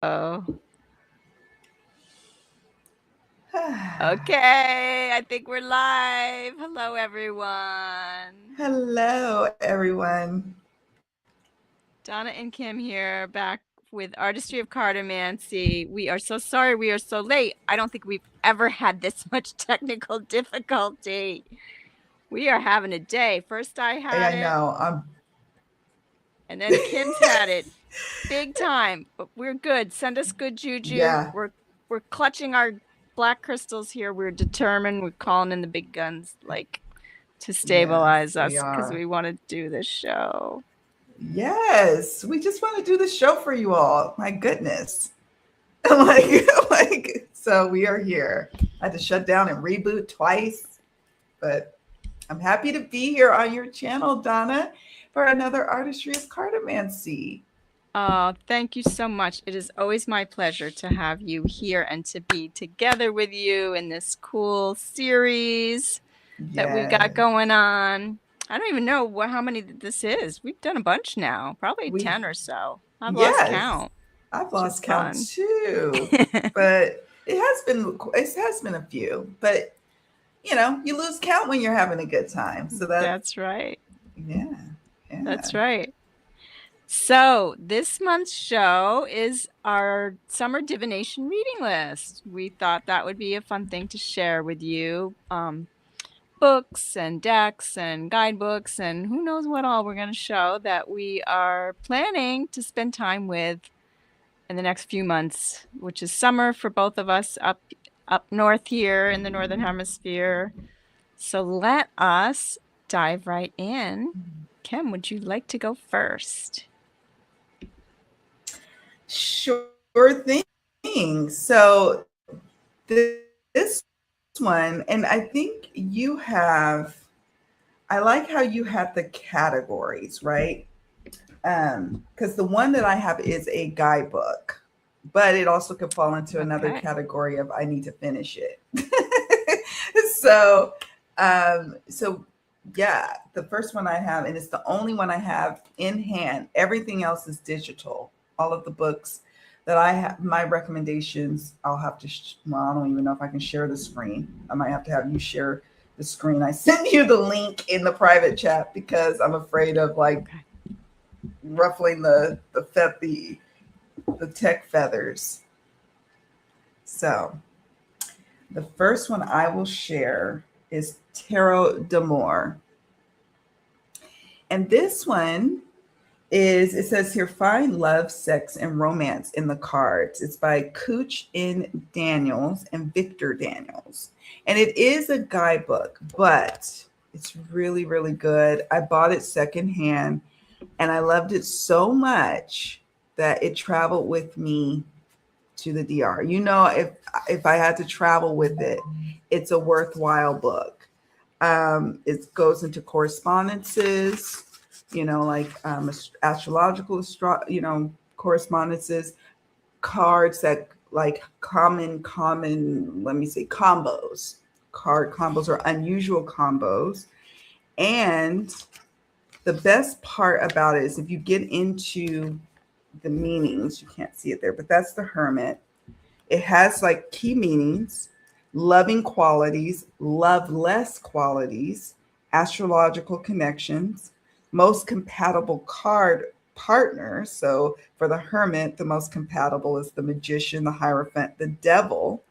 Oh. Okay, I think we're live. Hello, everyone. Hello, everyone. Donna and Kim here, back with Artistry of Cartomancy. We are so sorry we are so late. I don't think we've ever had this much technical difficulty. We are having a day. First I had I it, know. and then Kim's had it. Big time, but we're good. Send us good juju. Yeah. We're clutching our black crystals here. We're determined. We're calling in the big guns, like, to Yes, stabilize we us because are. we want to do this show. Yes, we just want to do the show for you all. My goodness. So we are here. I had to shut down and reboot twice, but I'm happy to be here on your channel, Donna, for another Artistry of Cartomancy. Oh, thank you so much. It is always my pleasure to have you here and to be together with you in this cool series that we've got Yes. going on. I don't even know how many this is. We've done a bunch now, probably We 10 or so. I've lost yes. count, I've which is lost count fun. too. But it has been a few. But you lose count when you're having a good time. So That's right. yeah, yeah. That's right. So, this month's show is our summer divination reading list. We thought that would be a fun thing to share with you. Books and decks and guidebooks and who knows what all we're going to show that we are planning to spend time with in the next few months, which is summer for both of us up north here in the northern hemisphere. So let us dive right in. Kim, would you like to go first? Sure thing. So this one, and I think you have. I like how you have the categories, right? Because the one that I have is a guidebook, but it also could fall into another Okay. category of I need to finish it. So yeah, the first one I have, and it's the only one I have in hand. Everything else is digital. All of the books that I have, my recommendations, I'll have to. Well, I don't even know if I can share the screen. I might have to have you share the screen. I sent you the link in the private chat because I'm afraid of like Okay. ruffling the tech feathers. So the first one I will share is Tarot d'Amour. And this one is, it says here, find love, sex, and romance in the cards. It's by Kooch in Daniels and Victor Daniels. And it is a guidebook, but it's really, really good. I bought it secondhand and I loved it so much that it traveled with me to the DR. If I had to travel with it, it's a worthwhile book. It goes into correspondences, like astrological, correspondences, cards that like let me say combos. Card combos or unusual combos. And the best part about it is if you get into the meanings, you can't see it there, but that's the Hermit. It has like key meanings, loving qualities, loveless qualities, astrological connections, most compatible card partners. So for the Hermit, the most compatible is the Magician, the Hierophant, the Devil.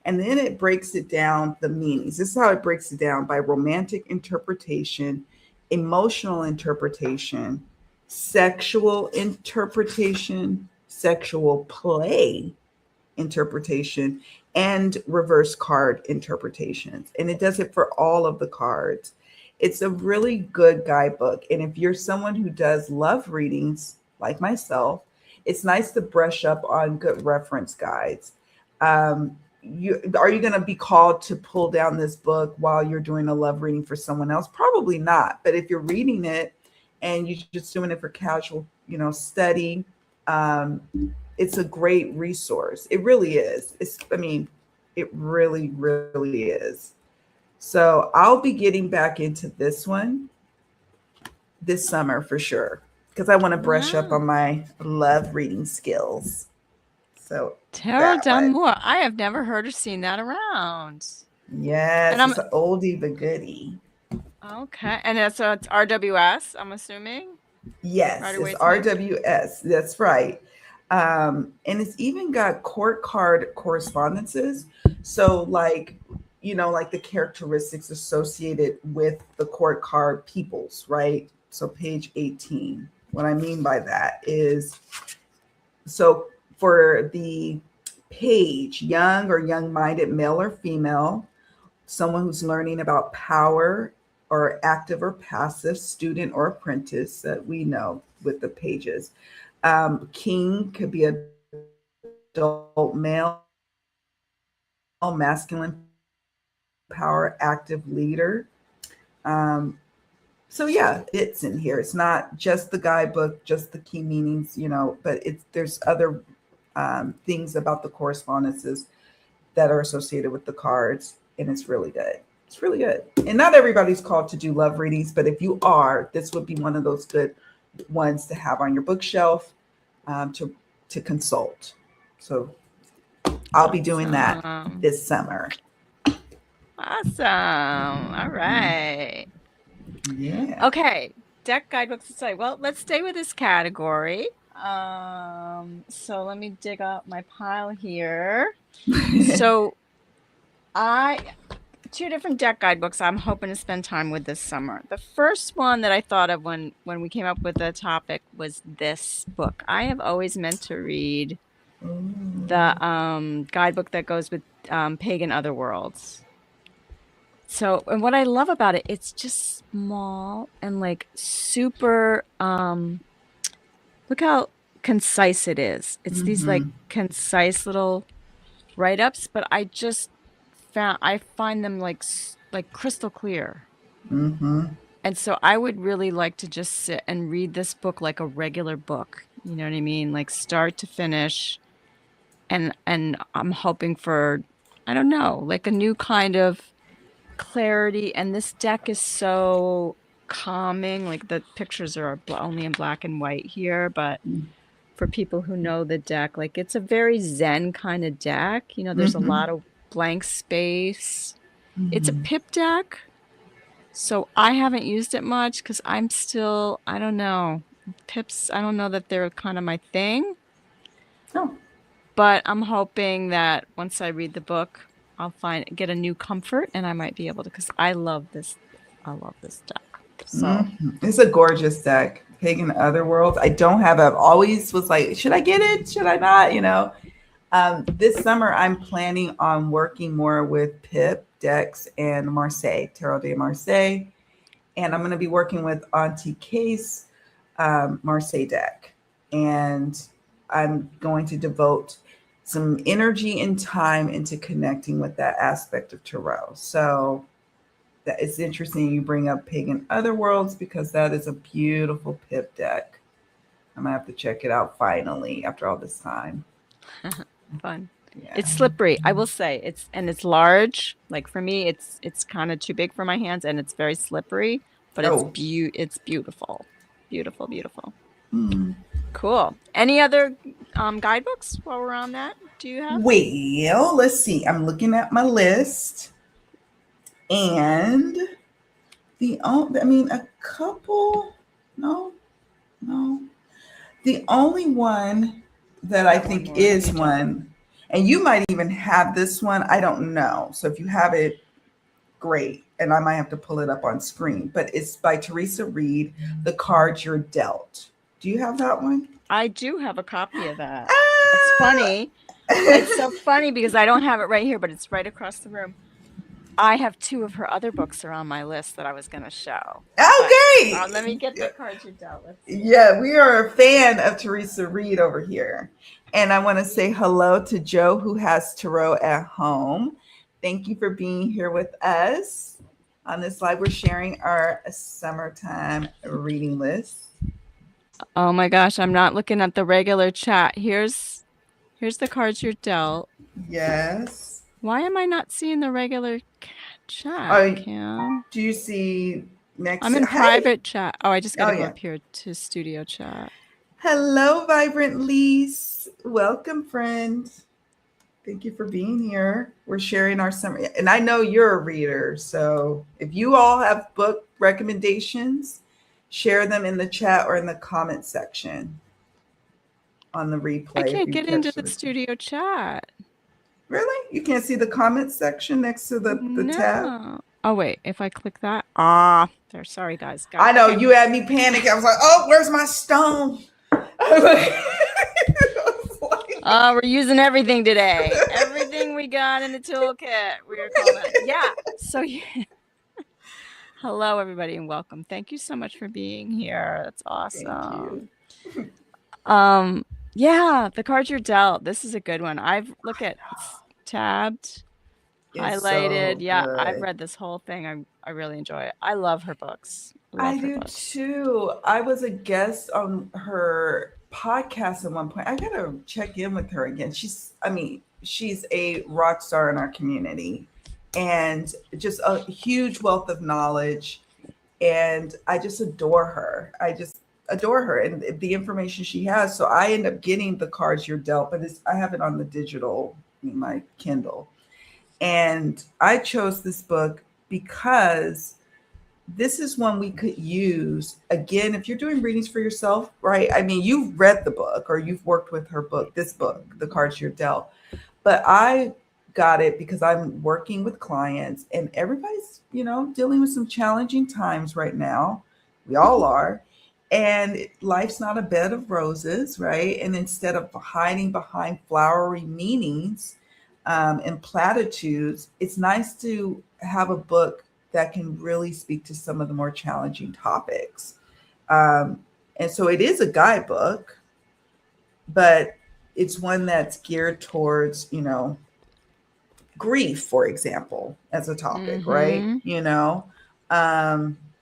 And then it breaks it down, the meanings. This is how it breaks it down by romantic interpretation, emotional interpretation, sexual interpretation, sexual play interpretation, and reverse card interpretations. And it does it for all of the cards. It's a really good guidebook. And if you're someone who does love readings, like myself, it's nice to brush up on good reference guides. Are you going to be called to pull down this book while you're doing a love reading for someone else? Probably not. But if you're reading it and you're just doing it for casual, study, um, it's a great resource. It really is. It really, really is. So I'll be getting back into this one this summer for sure because I want to brush up Wow. on my love reading skills. So Tarot that one. d'Amour. I have never heard or seen that around. And Yes, I'm it's an oldie but goodie. okay. And it's RWS, I'm assuming. Yes, Rider it's Waite's Magic. RWS. That's right. And it's even got court card correspondences. So, like, like the characteristics associated with the court card peoples, right? So, page 18. What I mean by that is so for the page, young or young minded male or female, someone who's learning about power or active or passive, student or apprentice that we know with the pages. King could be adult male, masculine power, active leader. Um, so yeah, it's in here. It's not just the guidebook, just the key meanings, but there's other things about the correspondences that are associated with the cards, and it's really good. It's really good. And not everybody's called to do love readings, but if you are, this would be one of those good ones to have on your bookshelf to consult. So I'll be doing that Awesome. this summer. Awesome. All right. Yeah. Okay. Deck guidebooks aside. Well, let's stay with this category. So let me dig up my pile here. So I two different deck guidebooks I'm hoping to spend time with this summer. The first one that I thought of when we came up with the topic was this book. I have always meant to read the guidebook that goes with Pagan Otherworlds. So, and what I love about it, it's just small and like super look how concise it is. It's these like Mm-hmm. concise little write-ups, but I find them like crystal clear. Mm-hmm. And so I would really like to just sit and read this book like a regular book. You know what I mean? Like start to finish. And I'm hoping for, I don't know, like a new kind of clarity. And this deck is so calming. Like the pictures are only in black and white here, but for people who know the deck, like it's a very zen kind of deck. You know, there's a Mm-hmm. lot of blank space. It's a Mm-hmm. pip deck. So I haven't used it much because I don't know. Pips, I don't know that they're kind of my thing, Oh. but I'm hoping that once I read the book, I'll get a new comfort and I might be able to, because I love this. I love this deck. So, It's a gorgeous deck. Pagan Otherworlds. I don't have it. I've always was like, should I get it? Should I not? This summer I'm planning on working more with Pip, Dex, and Marseille, Tarot de Marseille. And I'm going to be working with Auntie Case Marseille deck. And I'm going to devote some energy and time into connecting with that aspect of tarot. So that it's interesting you bring up Pagan Otherworlds because that is a beautiful pip deck. I'm gonna have to check it out finally after all this time. fun. Yeah. It's slippery, I will say. It's large. Like for me, it's kind of too big for my hands and it's very slippery, but Oh. it's beautiful. Beautiful, beautiful. Hmm. Cool. Any other guidebooks while we're on that? Do you have? Well, let's see. I'm looking at my list, and I mean, a couple. No, no. The only one that I I got one think more. Let is me jump. one, and you might even have this one. I don't know. So if you have it, great. And I might have to pull it up on screen. But it's by Theresa Reed, The Cards You're Dealt. Do you have that one? I do have a copy of that. It's Ah! funny. It's so funny because I don't have it right here, but it's right across the room. I have two of her other books are on my list that I was going to show. But Okay. let me get the cards you dealt. Let's see. Yeah, we are a fan of Theresa Reed over here. And I want to say hello to Joe, who has tarot at home. Thank you for being here with us. On this live, we're sharing our summertime reading list. Oh my gosh, I'm not looking at the regular chat. Here's the cards you're dealt. Yes. Why am I not seeing the regular chat, Oh, Kim? do you see next I'm to, in hey? private chat. Oh, I just got Oh, to go yeah. up here to studio chat. Hello, Vibrant Lise. Welcome, friend. Thank you for being here. We're sharing our summary. And I know you're a reader. So if you all have book recommendations, share them in the chat or in the comment section on the I replay if can't you get into catch the the. studio chat. Really? You can't see the comment section next to the tab? No. Oh, wait. If I click that. Ah, there. Sorry, guys. Got I it. know Okay. you had me panic. I was like, oh, where's my stone? I was like, We're using everything today. Everything we got in the toolkit. We're calling it. Yeah. So, yeah. Hello, everybody, and welcome. Thank you so much for being here. That's Thank awesome. you. Um, yeah, the cards you're dealt. This is a good one. I've look at it's tabbed, It's highlighted. so Yeah, I've good. read this whole thing. I really enjoy it. I love her books. I Love her do books. too. I was a guest on her podcast at one point. I gotta check in with her again. She's a rock star in our community and just a huge wealth of knowledge. And I just adore her. I just adore her and the information she has. So I end up getting the cards you're dealt, but I have it on the digital, in my Kindle. And I chose this book because this is one we could use again if you're doing readings for yourself, right? I mean, you've read the book or you've worked with her book, this book, The Cards You're Dealt. But I got it because I'm working with clients and everybody's, dealing with some challenging times right now. We all are. And life's not a bed of roses, right? And instead of hiding behind flowery meanings and platitudes, it's nice to have a book that can really speak to some of the more challenging topics. Um, and so it is a guidebook, but it's one that's geared towards, grief, for example, as a topic, right? Mm-hmm.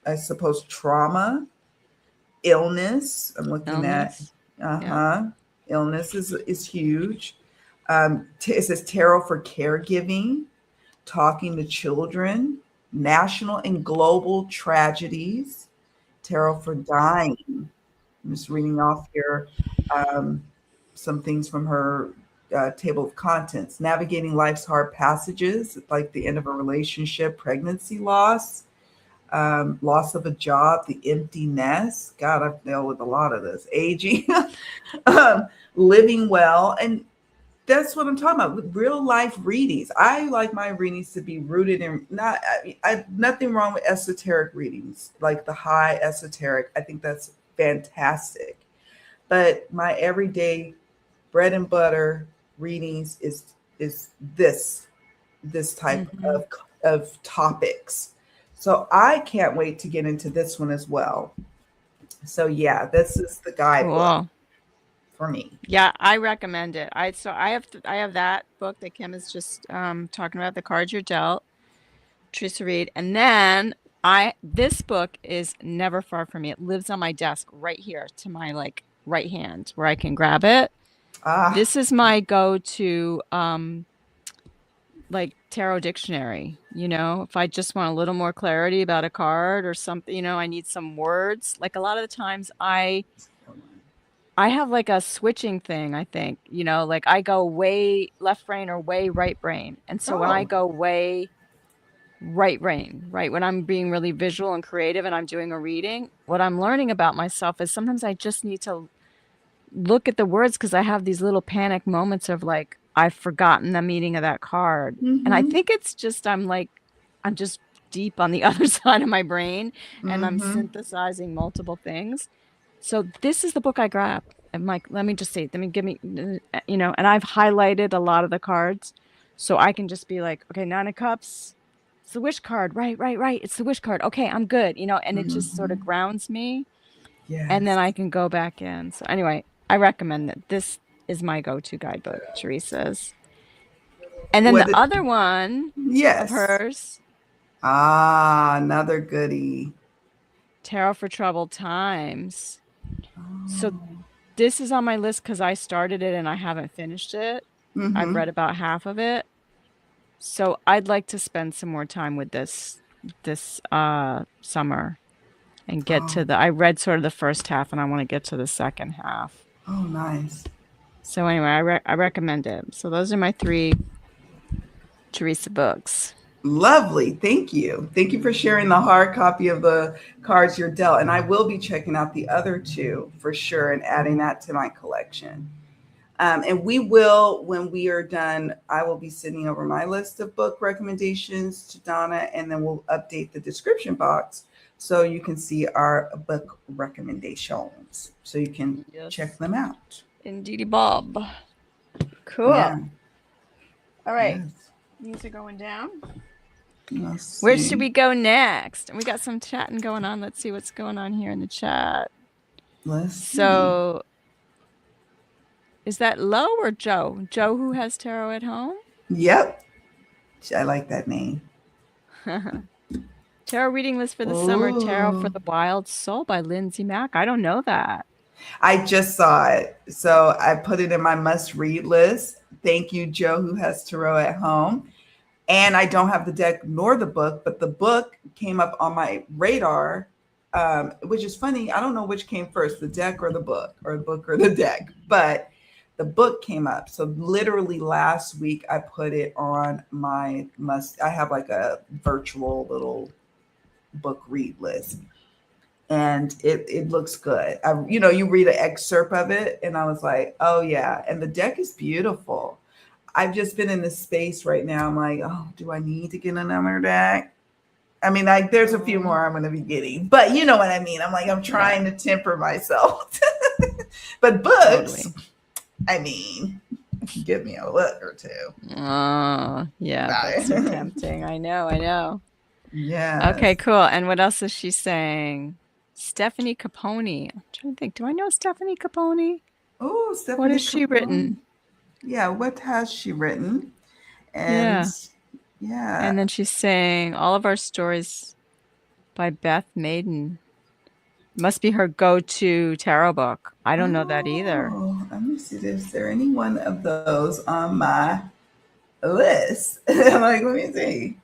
I suppose trauma, illness. I'm looking at, Illness. uh Yep. huh, illness is huge. It says tarot for caregiving, talking to children, national and global tragedies, tarot for dying. I'm just reading off here um, some things from her table of contents. Navigating life's hard passages, like the end of a relationship, pregnancy loss, loss of a job, the empty nest. God, I've dealt with a lot of this. Aging, living well. And that's what I'm talking about with real life readings. I like my readings to be rooted in nothing wrong with esoteric readings, like the high esoteric. I think that's fantastic. But my everyday bread and butter readings is this type Mm-hmm. of topics. So I can't wait to get into this one as well. So yeah, this is the guidebook Cool. for me. Yeah, I recommend it. I have that book that Kim is just talking about, The Cards You're Dealt. Theresa read. And then this book is never far from me. It lives on my desk right here to my like right hand where I can grab it. Ah. This is my go-to like tarot dictionary, if I just want a little more clarity about a card or something, I need some words. Like a lot of the times I have like a switching thing, I think, like I go way left brain or way right brain. And so when I Oh. go way right brain, right? When I'm being really visual and creative and I'm doing a reading, what I'm learning about myself is sometimes I just need to look at the words because I have these little panic moments of like, I've forgotten the meaning of that card. And I Mm-hmm. think it's just, I'm just deep on the other side of my brain and I'm Mm-hmm. synthesizing multiple things. So this is the book I grab. I'm like, let me just see, let me give me, and I've highlighted a lot of the cards. So I can just be like, okay, Nine of Cups, it's the wish card. Right, right, right. It's the wish card. Okay, I'm good. And it just sort Mm-hmm. of grounds me. And Yes. then I can go back in. So anyway, I recommend that. This is my go-to guidebook, Teresa's. And then What? the other one of Yes. hers, Ah, another goodie. Tarot for Troubled Times. So Oh. this is on my list because I started it and I haven't finished it. I've Mm-hmm. read about half of it. So I'd like to spend some more time with this summer. and get to the. I read sort of the first half, and I want to get to the second half. Oh, nice. So anyway, I recommend it. So those are my 3 Theresa books. Lovely. Thank you. Thank you for sharing the hard copy of the cards you're dealt. And I will be checking out the other 2 for sure and adding that to my collection. And we will, when we are done, I will be sending over my list of book recommendations to Donna, and then we'll update the description box so you can see our book recommendations. So you can check them out. Indeedy Bob. Cool. Yeah. All right. Yes. These are going down. Let's Where see. should we go next? And we got some chatting going on. Let's see what's going on here in the chat. Let's So is that Lo or Joe? Joe who has tarot at home? see. Yep. I like that name. Tarot reading list for the summer. Tarot for the Wild Soul by Lindsay Mack. I don't know that. I just saw it. So I put it in my must read list. Thank you, Joe, who has tarot at home. And I don't have the deck nor the book, but the book came up on my radar, which is funny. I don't know which came first, the deck or the book, or the book or the deck, but the book came up. So literally last week, I put it on my I have like a virtual little book read list. And it looks good. You read an excerpt of it, and I was like, oh yeah. And the deck is beautiful. I've just been in this space right now. I'm like, oh, do I need to get another deck? I mean, there's a few more I'm going to be getting, but you know what I mean? I'm like, I'm trying to temper myself. But books, totally. I mean, give me a look or 2. Oh, yeah. Books are tempting. I know. Yeah. Okay, cool. And what else is she saying? Stephanie Capone. I'm trying to think. Do I know Stephanie Capone? Oh, Stephanie. What has she written? Yeah, what has she written? And yeah. And then she's saying all of our stories by Beth Maiden. Must be her go-to tarot book. I don't know that either. Let me see. Is there any one of those on my list? I'm like, let me see.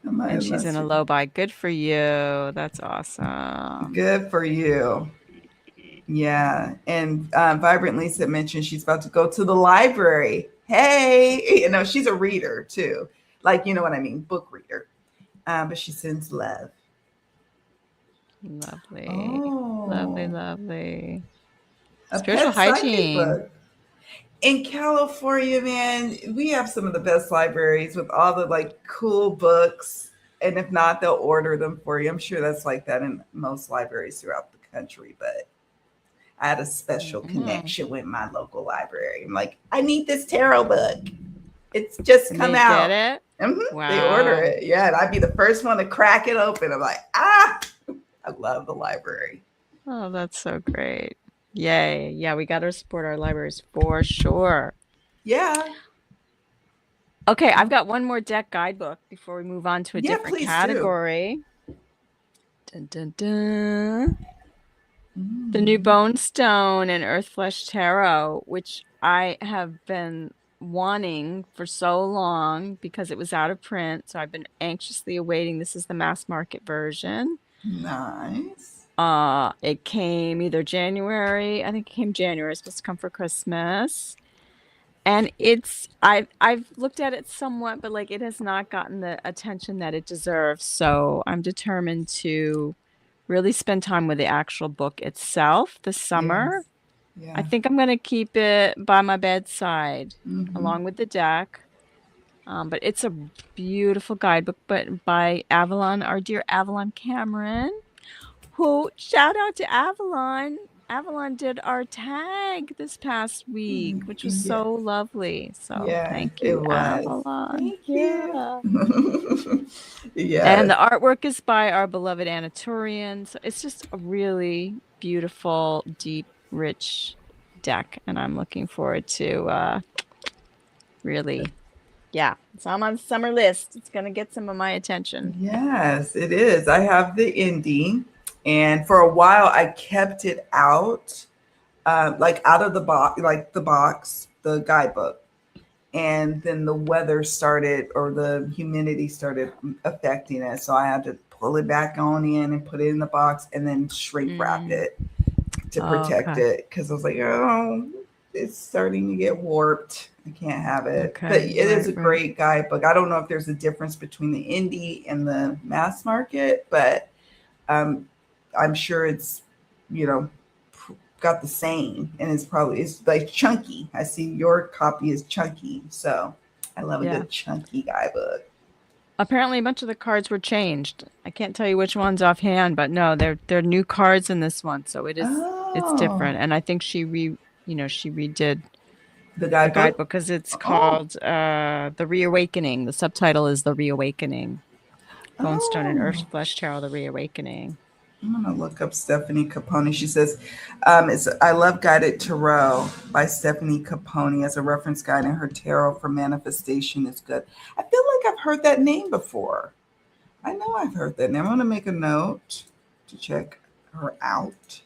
And she's in a low buy. Good for you. That's awesome. Good for you. Yeah. And Vibrant Lisa mentioned she's about to go to the library. Hey, she's a reader too. Like, you know what I mean? Book reader. But she sends love. Lovely. Oh. Lovely. Spiritual hygiene. Book. In California, man, we have some of the best libraries with all the like cool books. And if not, they'll order them for you. I'm sure that's like that in most libraries throughout the country. But I had a special connection with my local library. I'm like, I need this tarot book. It's just come out. Get it? Mm-hmm. Wow. They order it. Yeah. And I'd be the first one to crack it open. I'm like, I love the library. Oh, that's so great. Yay. Yeah, we got to support our libraries for sure. Yeah. Okay, I've got one more deck guidebook before we move on to a different category. Dun, dun, dun. The new Bone Stone and Earth Flesh Tarot, which I have been wanting for so long because it was out of print. So I've been anxiously awaiting. This is the mass market version. Nice. It came either January. I think it came January. It's supposed to come for Christmas. And I've looked at it somewhat, but like it has not gotten the attention that it deserves. So I'm determined to really spend time with the actual book itself this summer. Yes. Yeah. I think I'm going to keep it by my bedside along with the deck. But it's a beautiful guidebook, but by Avalon, our dear Avalon Cameron, who, shout out to Avalon. Avalon did our tag this past week, which was so lovely. So thank you, Avalon. Thank you. Yeah. And the artwork is by our beloved Anna Turian. So it's just a really beautiful, deep, rich deck. And I'm looking forward to really, it's on my summer list. It's going to get some of my attention. Yes, it is. I have the indie. And for a while, I kept it out, like out of the box, like the guidebook. And then the weather started, or the humidity started affecting it. So I had to pull it back on in and put it in the box and then shrink wrap it to protect Okay. it. Because I was like, oh, it's starting to get warped. I can't have it. But Okay. it is a Right. great guidebook. I don't know if there's a difference between the indie and the mass market, but um, I'm sure it's, you know, got the same, and it's like chunky. I see your copy is chunky, so I love a Yeah. good chunky guidebook. Apparently a bunch of the cards were changed. I can't tell you which ones offhand, but no, they're new cards in this one, so it's Oh, different. And I think she redid the the guidebook. guidebook because it's Oh, called The Reawakening. The subtitle is The Reawakening. Bone, Stone, and Earth oh. Flesh Tarot, The Reawakening. I'm gonna look up Stephanie Capone. She says, "It's I love Guided Tarot by Stephanie Capone as a reference guide, and her tarot for manifestation is good." I feel like I've heard that name before. I know I've heard that name. I'm gonna make a note to check her out.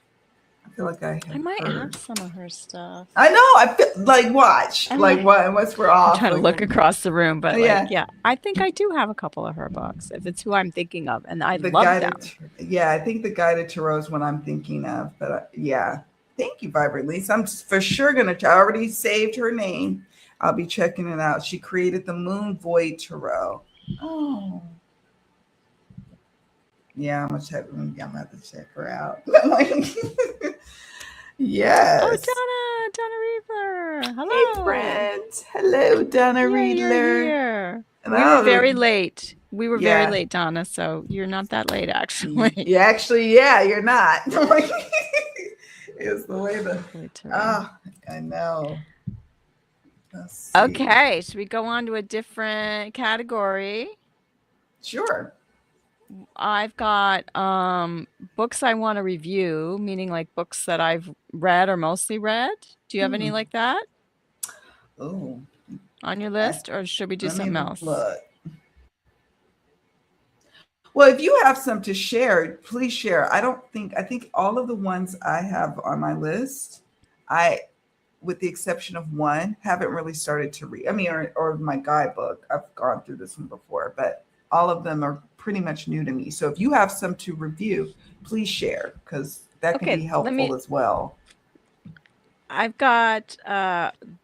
I feel like I I have might have heard. some of her stuff. I know. I feel like watch, like what? Unless we're I'm off, trying to like look across the room, but like, yeah, yeah, I think I do have a couple of her books if it's who I'm thinking of, and I the love guided. them. Yeah, I think the guided tarot is what I'm thinking of. But yeah, thank you, Vibrant Lisa. I'm for sure gonna. I already saved her name. I'll be checking it out. She created the Moon Void Tarot. Oh, yeah, I'm gonna have to check her out. Oh, Yes. Donna Reaver. Hey, Hello. friends. Hello, Donna Yay, you're Riedler. here. We were Oh, very late. We were very yeah. late, Donna, so you're not that late actually. You actually, yeah, you're not. It's the way the, Void Tarot. ah, I know. Let's see. Okay, should we go on to a different category? Sure. I've got books I want to review, meaning like books that I've read or mostly read. Do you have any Hmm. like that Oh, on your I, list, or should we do let me something else? look. Well, if you have some to share, please share. I think all of the ones I have on my list, I, with the exception of one, haven't really started to read. I mean, or my guidebook. I've gone through this one before, but all of them are pretty much new to me. So if you have some to review, please share because that can be Okay, helpful as well. I've got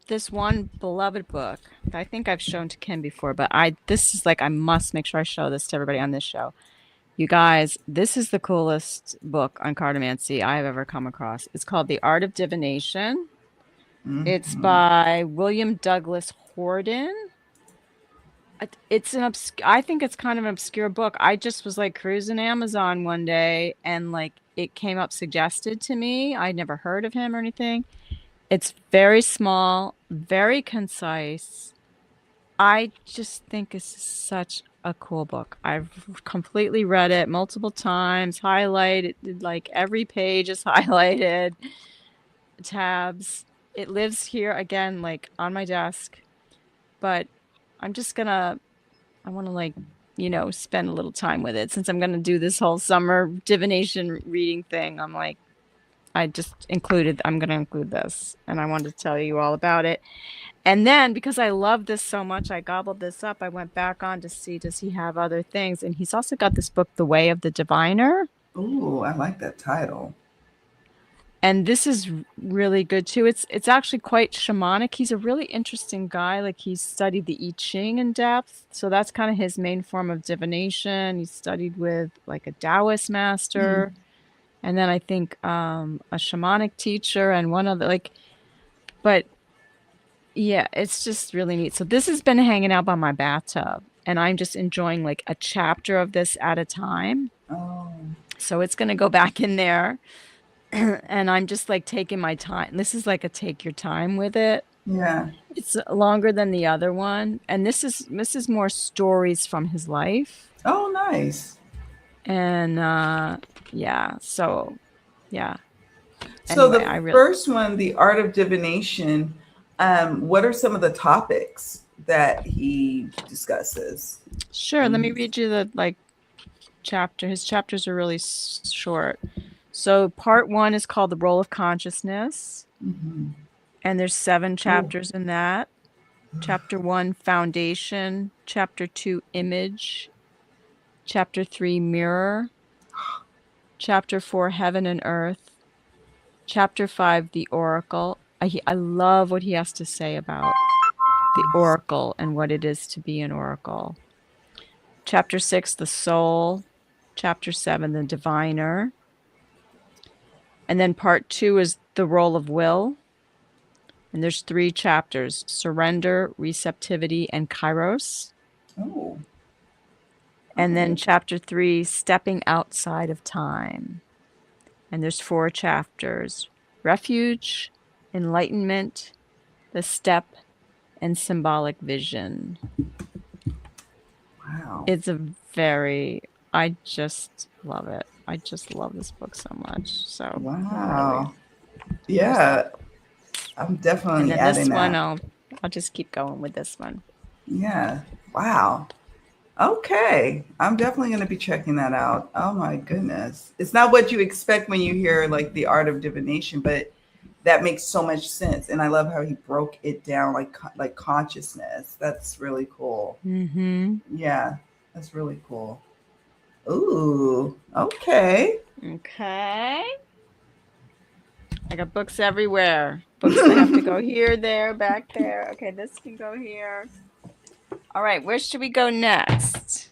this one beloved book that I think I've shown to Kim before, but this is like I must make sure I show this to everybody on this show. You guys, this is the coolest book on cartomancy I've ever come across. It's called The Art of Divination. It's Hmm. by William Douglas Horden. It's I think it's kind of an obscure book. I just was like cruising Amazon one day and like it came up suggested to me. I'd never heard of him or anything. It's very small, very concise. I just think it's such a cool book. I've completely read it multiple times, highlighted, like every page is highlighted, tabs. It lives here again, like on my desk, but I'm just gonna, I want to like, spend a little time with it since I'm gonna do this whole summer divination reading thing. I'm like, I'm gonna include this, and I wanted to tell you all about it. And then because I love this so much, I gobbled this up. I went back on to see, does he have other things? And he's also got this book, The Way of the Diviner. Ooh, I like that title. And this is really good too. It's actually quite shamanic. He's a really interesting guy. Like he's studied the I Ching in depth. So that's kind of his main form of divination. He studied with like a Taoist Hmm. master. And then I think a shamanic teacher and one other like, but yeah, it's just really neat. So this has been hanging out by my bathtub, and I'm just enjoying like a chapter of this at a time. Oh, So it's going to go back in there, and I'm just like taking my time. This is like a take your time with it. yeah. It's longer than the other one, and this is more stories from his life. Oh, nice. And yeah, so yeah. So Anyway, the I really first one, the art of divination. What are some of the topics that he discusses? sure. And Let me he's, read you the like chapter. His chapters are really short. So part one is called The Role of Consciousness, mhm. and there's 7 Oh, chapters in that. Chapter 1, Foundation. Chapter 2, Image. Chapter 3, Mirror. Chapter 4, Heaven and Earth. Chapter 5, The Oracle. I love what he has to say about the oracle and what it is to be an oracle. Chapter 6, The Soul. Chapter 7, The Diviner. And then part 2 is The Role of Will. And there's 3 chapters: Surrender, Receptivity, and Kairos. Oh. And then chapter 3, Stepping Outside of Time. And there's 4 chapters: Refuge, Enlightenment, The Step, and Symbolic Vision. Wow. It's I just love it. I just love this book so much. So wow. Yeah. I'm definitely and then adding this one, that. I'll just keep going with this one. Yeah. Wow. Okay. I'm definitely going to be checking that out. Oh my goodness. It's not what you expect when you hear like the art of divination, but that makes so much sense. And I love how he broke it down like consciousness. That's really cool. Mm-hmm. Yeah. That's really cool. Ooh. Okay. Okay. I got books everywhere. Books that have to go here, there, back there. Okay, this can go here. All right, where should we go next?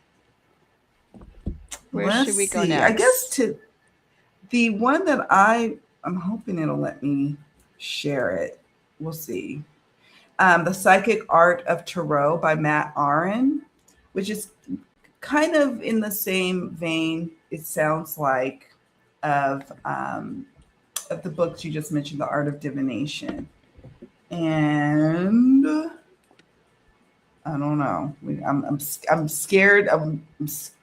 Where Let's should we go see. next? I guess to the one that I'm hoping it'll let me share it. We'll see. The Psychic Art of Tarot by Auryn, which is kind of in the same vein, it sounds like, of the books you just mentioned, The Art of Divination. And I don't know. I'm scared. I'm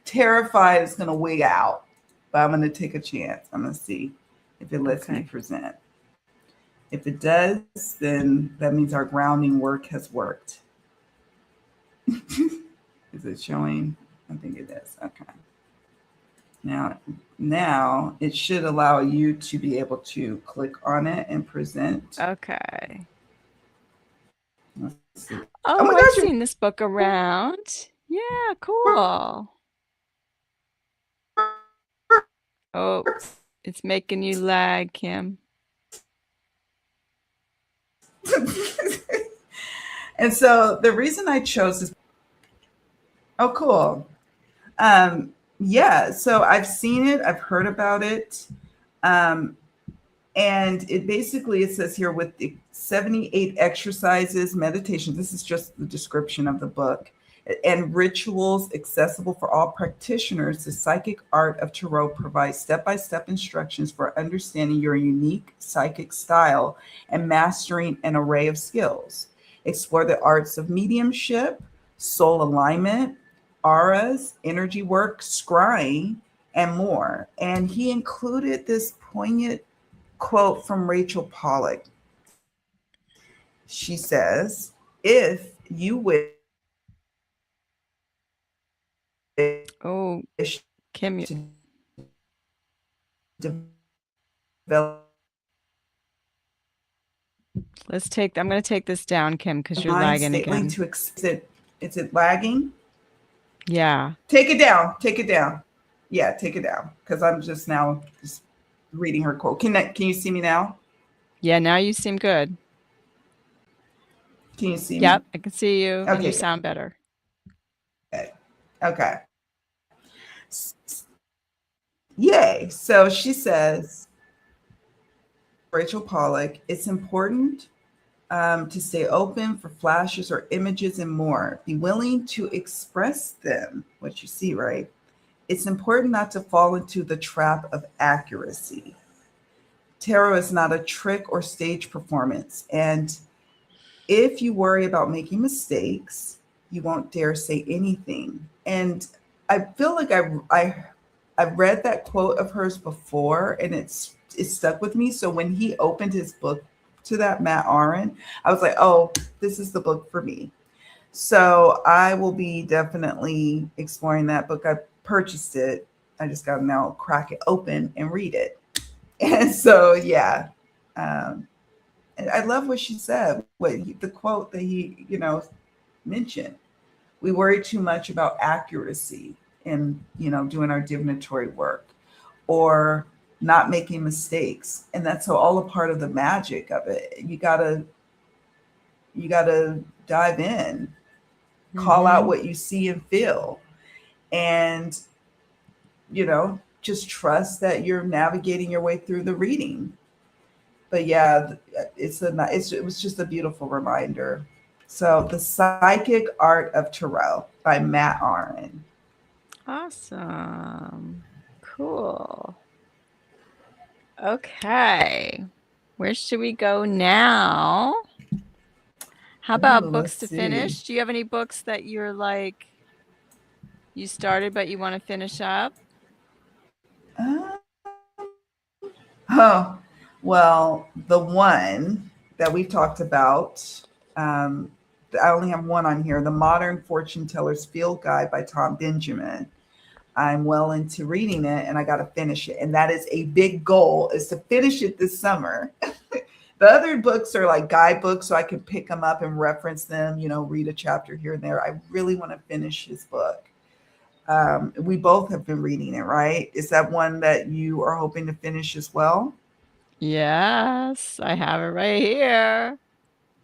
terrified it's going to wig out, but I'm going to take a chance. I'm going to see if it lets me present. If it does, then that means our grounding work has worked. Is it showing? I think it is. Okay. Now it should allow you to be able to click on it and present. Okay. Let's see. Oh, my I've gosh, seen this book around. Yeah, cool. Oh, it's making you lag, Kim. And so the reason I chose this, oh, cool. Yeah, so I've seen it, I've heard about it. And it says here with the 78 exercises, meditations. This is just the description of the book. And rituals accessible for all practitioners. The Psychic Art of Tarot provides step-by-step instructions for understanding your unique psychic style and mastering an array of skills. Explore the arts of mediumship, soul alignment, auras, energy work, scrying, and more. And he included this poignant quote from Rachel Pollack. She says, if you wish Oh, Kim, to develop I'm going to take this down, Kim, because you're lagging again. Is it lagging? Yeah. Take it down. Take it down. Yeah, take it down. Because I'm just now just reading her quote. Can you see me now? Yeah, now you seem good. Can you see me? Yep, I can see you, and you Okay. sound better. Okay. Yay. So she says, Rachel Pollack, it's important to stay open for flashes or images and more. Be willing to express them, what you see, right? It's important not to fall into the trap of accuracy. Tarot is not a trick or stage performance. And if you worry about making mistakes, you won't dare say anything. And I feel like I've read that quote of hers before, and it stuck with me. So when he opened his book to that Auryn, I was like, oh, this is the book for me. So I will be definitely exploring that book. I purchased it. I just got to now crack it open and read it. And so, yeah. And I love what she said, the quote that he, mentioned. We worry too much about accuracy in, doing our divinatory work, or not making mistakes. And that's all a part of the magic of it. You gotta dive in, call out Mm-hmm. what you see and feel, and just trust that you're navigating your way through the reading. But yeah, it was just a beautiful reminder. So, The Psychic Art of Tarot by Matt Arn. Awesome. Cool. Okay. Where should we go now? How Ooh, about let's books to see. finish? Do you have any books that you're like you started but you want to finish up? Um, oh, well, the one that we've talked about, um, I only have one on here, The Modern Fortune Teller's Field Guide by Tom Benjamin. I'm well into reading it and I got to finish it. And that is a big goal, is to finish it this summer. The other books are like guidebooks, so I can pick them up and reference them, read a chapter here and there. I really want to finish his book. We both have been reading it, right? Is that one that you are hoping to finish as well? Yes, I have it right here.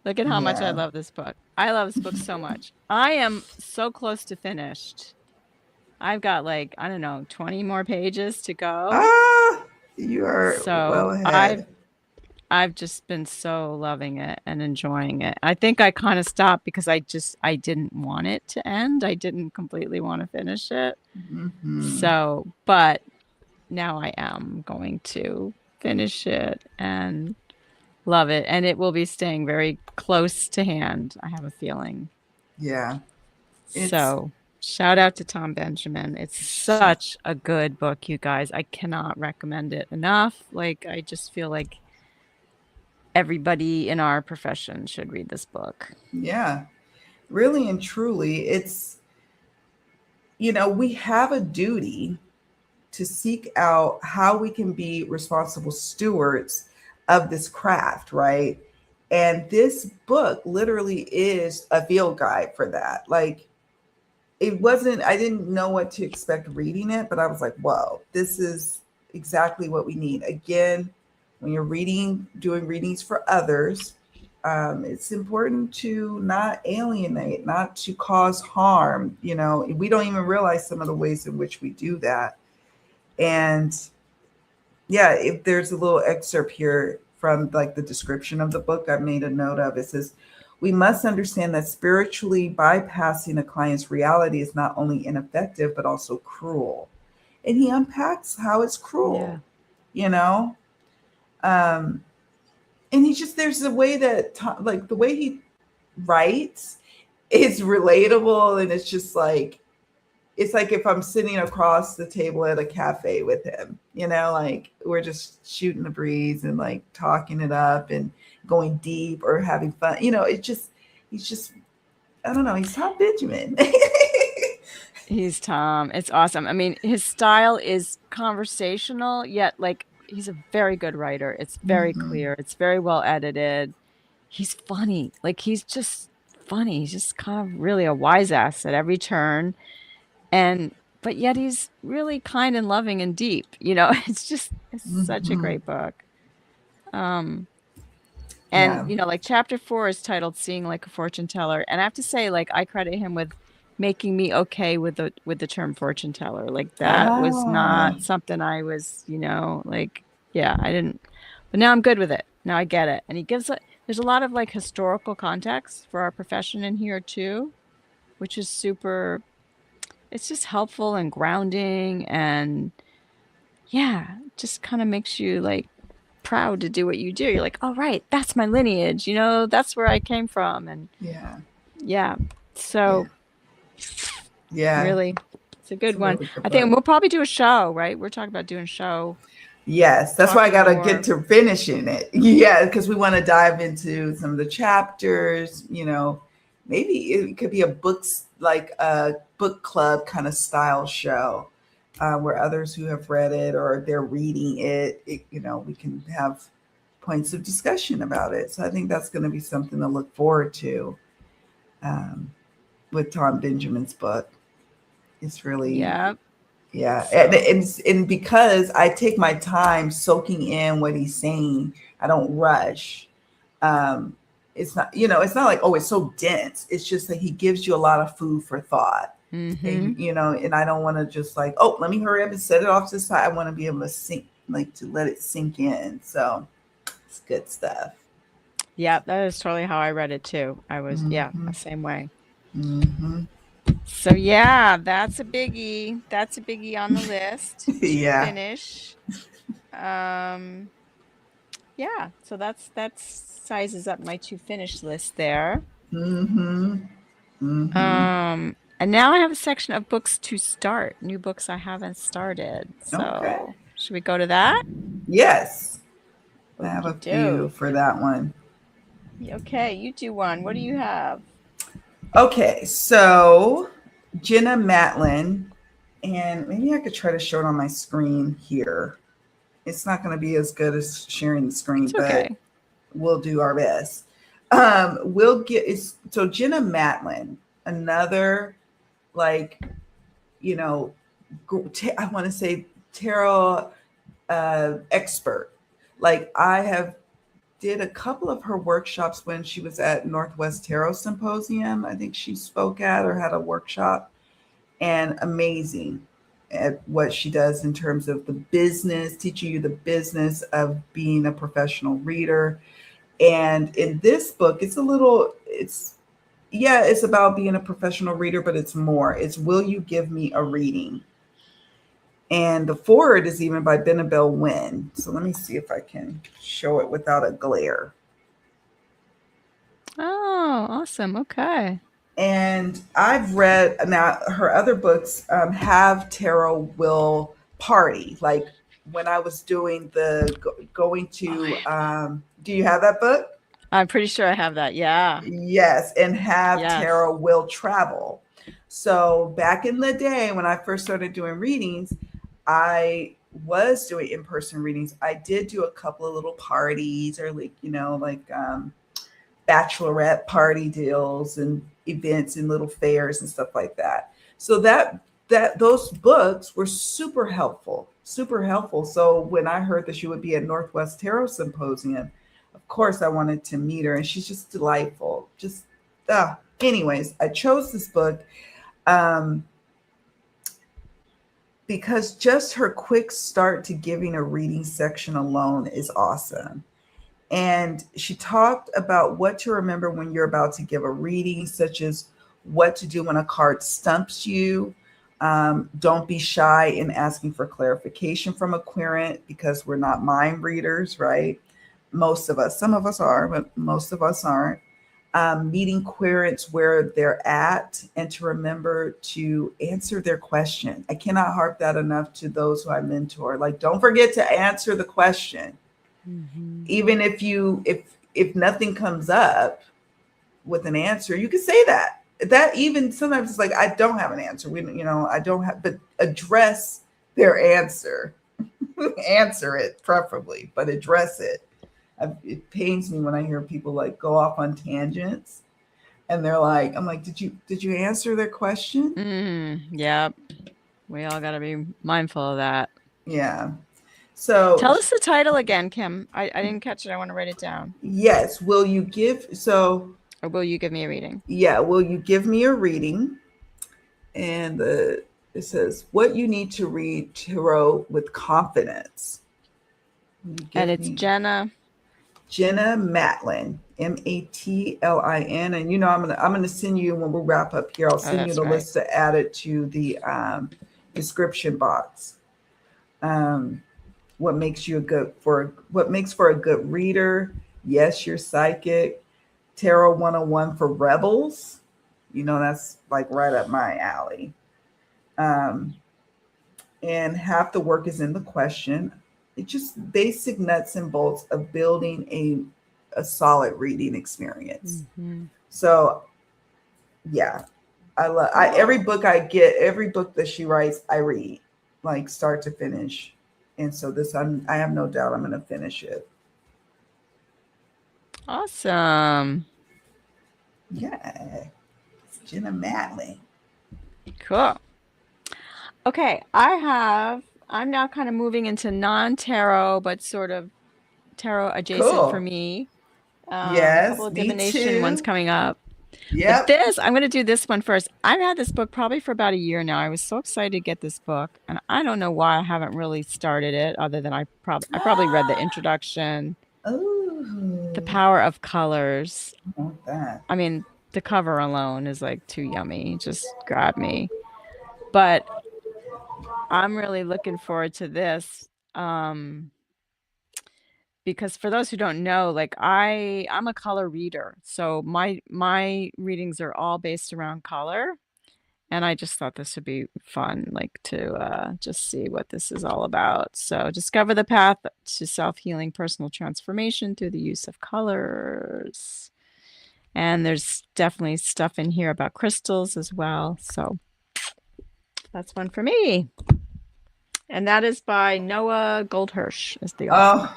Look at how much I Yeah. love this book. I love this book so much. I am so close to finished. I've got like, I don't know, 20 more pages to go. Ah, you are So well I've ahead. I've just been so loving it and enjoying it. I think I kind of stopped because I didn't want it to end. I didn't completely want to finish it. Hmm. So, but now I am going to finish it and love it. And it will be staying very close to hand, I have a feeling. Yeah. It's So, shout out to Tom Benjamin. It's such a good book, you guys. I cannot recommend it enough. Like, I just feel like everybody in our profession should read this book. yeah. Really and truly, we have a duty to seek out how we can be responsible stewards of this craft, right? And this book literally is a field guide for that. Like, I didn't know what to expect reading it, but I was like, whoa, this is exactly what we need. Again, when you're doing readings for others, it's important to not alienate, not to cause harm. We don't even realize some of the ways in which we do that. And yeah, if there's a little excerpt here from like the description of the book, I made a note of. It says, we must understand that spiritually bypassing a client's reality is not only ineffective, but also cruel. And he unpacks how it's cruel, Yeah. you know? Um, and there's a way that, like, the way he writes is relatable. And it's like if I'm sitting across the table at a cafe with him, like we're just shooting the breeze and like talking it up and going deep or having fun. He's just, I don't know, he's Tom Benjamin. He's Tom. It's awesome. I mean, his style is conversational, yet like he's a very good writer. It's very Hmm. clear. It's very well edited. He's funny. Like he's just funny. He's just kind of really a wise ass at every turn. And but yet he's really kind and loving and deep. It's such a Hmm. great book. Um and Yeah. like chapter 4 is titled Seeing Like a Fortune Teller. And I have to say, like, I credit him with making me okay with the term fortune teller. Like that was Ah. not something I was, like, yeah, I didn't, but now I'm good with it. Now I get it. And there's a lot of like historical context for our profession in here too, which is super, it's just helpful and grounding and yeah, just kind of makes you like proud to do what you do. You're like, oh, right, that's my lineage, that's where I came from. And Yeah. yeah, Yeah. so Yeah. really, it's a It's good a one. really good I think book. we'll probably do a show, right? We're talking about doing a show, Yes, that's why I talking got to get more. to finishing it. Yeah, because we want to dive into some of the chapters. Maybe it could be like a book club kind of style show, where others who have read it or they're reading we can have points of discussion about it. So I think that's going to be something to look forward to, um, with Tom Benjamin's book. It's really, Yep. yeah. So And because I take my time soaking in what he's saying, I don't rush. Um, it's not, it's not like, oh, it's so dense. It's just that he gives you a lot of food for thought. And, mm-hmm. and I don't want to just like, oh, let me hurry up and set it off to the side. I want to be able to sink, like to let it sink in. So it's good stuff. Yeah, that is totally how I read it too. I was, yeah, Mm-hmm. the same way. Mm-hmm. So yeah, that's a biggie. That's a biggie on the list to Yeah. finish. Um, yeah, so that sizes up my to finish list there. Mm-hmm. Mm-hmm. And now I have a section of books to start, new books I haven't started. Okay. So should we go to that? Yes. I have a Okie few doke. for that one. Okay, you do one. What do you have? Okay, so Jenna Matlin, and maybe I could try to show it on my screen here. It's not going to be as good as sharing the screen, It's but okay. we'll do our best. We'll get so Jenna Matlin, another like you know, I want to say tarot expert. Like I have did a couple of her workshops when she was at Northwest Tarot Symposium. I think she spoke at or had a workshop, and amazing at what she does in terms of the business, teaching you the business of being a professional reader. And in this book, it's about being a professional reader, but it's more. It's will you give me a reading? And the forward is even by Benabel Wynn. So let me see if I can show it without a glare. Oh, awesome. Okay. And I've read now her other books have tarot will party. Like when I was doing going Oh, to, do you have that book? I'm pretty sure I have that. Yeah. Yes, and have Yes. tarot will travel. So back in the day when I first started doing readings, I was doing in person readings. I did do a couple of little parties or like bachelorette party deals and events and little fairs and stuff like that. So that those books were super helpful, super helpful. So when I heard that she would be at Northwest Tarot Symposium, of course I wanted to meet her, and she's just delightful. Just anyways, I chose this book um, because just her quick start to giving a reading section alone is awesome. And she talked about what to remember when you're about to give a reading, such as what to do when a card stumps you. Don't be shy in asking for clarification from a querent because we're not mind readers, right? Most of us, some of us are, but most of us aren't. Meeting querents where they're at and to remember to answer their question. I cannot harp that enough to those who I mentor. Like, don't forget to answer the question Hmm. even if nothing comes up with an answer, you can say that even sometimes it's like I don't have an answer, I don't have, but address their answer. Answer it preferably, but address it. It pains me when I hear people like go off on tangents and they're like, I'm like, did you answer their question? Yep. We all got to be mindful of that. Yeah. So Tell us the title again, Kim. I didn't catch it. I want to write it down. yes, Or will you give me a reading? will you give me a reading? And it says what you need to read tarot with confidence. You And give it's me Jenna. Jenna Matlin, Matlin, and I'm gonna send you when we wrap up here. I'll Oh, send you that's the right. list to add it to the description box. Um, what makes for a good reader? Yes, you're psychic. Tarot 101 for rebels. That's like right up my alley. Um, and half the work is in the question. It's just basic nuts and bolts of building a solid reading experience. Hmm. So yeah, every book I get, every book that she writes, I read like start to finish. And so I have no doubt I'm going to finish it. Awesome. Yeah, it's Jenna Matlin. Cool. Okay, I'm now kind of moving into non-tarot, but sort of tarot adjacent for Cool. me. A couple Yes, of me divination ones too. coming up. But Yep. this, I'm going to do this one first. I've had this book probably for about a year now. I was so excited to get this book, and I don't know why I haven't really started it, other than I probably read the introduction, The Oh, Power of Colors. I want that. I mean, the cover alone is like too yummy. Just grab me. But I'm really looking forward to this. Because for those who don't know, like I'm a color reader. So my readings are all based around color. And I just thought this would be fun, like to just see what this is all about. So discover the path to self-healing personal transformation through the use of colors. And there's definitely stuff in here about crystals as well. So that's one for me. And that is by Noah Goldhirsch is the author. Oh,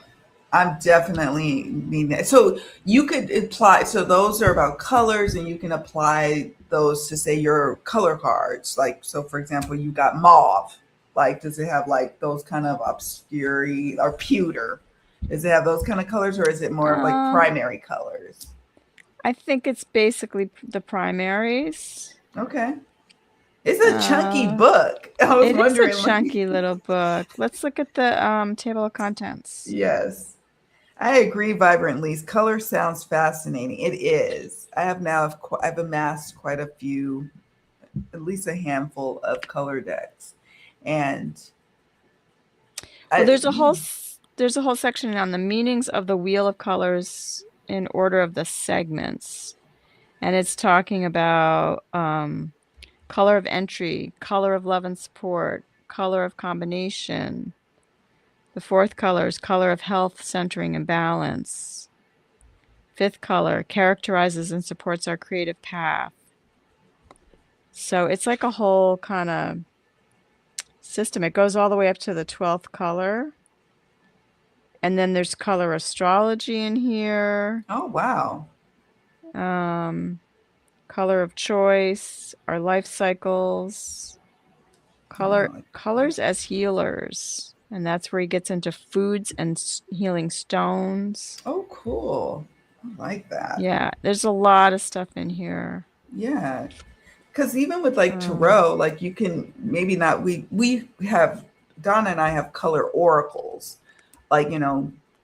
I'm definitely needing that. So you could apply, so those are about colors, and you can apply those to say your color cards. Like, so for example, you got mauve. Like, does it have like those kind of obscure or pewter? Does it have those kind of colors, or is it more of like Um, primary colors? I think it's basically the primaries. Okay. It's a chunky Uh, book. I was it is a wondering, chunky like, little book. Let's look at the table of contents. yes. I agree vibrantly. Color sounds fascinating. It is. I've amassed quite a few, at least a handful of color decks, and Well, I there's a whole section on the meanings of the wheel of colors in order of the segments, and it's talking about color of entry, color of love and support, color of combination. The fourth color is color of health, centering, and balance. Fifth color characterizes and supports our creative path. So it's like a whole kind of system. It goes all the way up to the 12th color. And then there's color astrology in here. oh wow, Um, color of choice, our life cycles, oh, colors as healers. And that's where he gets into foods and healing stones. oh cool. I like that. Yeah, there's a lot of stuff in here. Yeah, because even with like Um, tarot, like you can maybe not. We have Donna and I have color oracles, like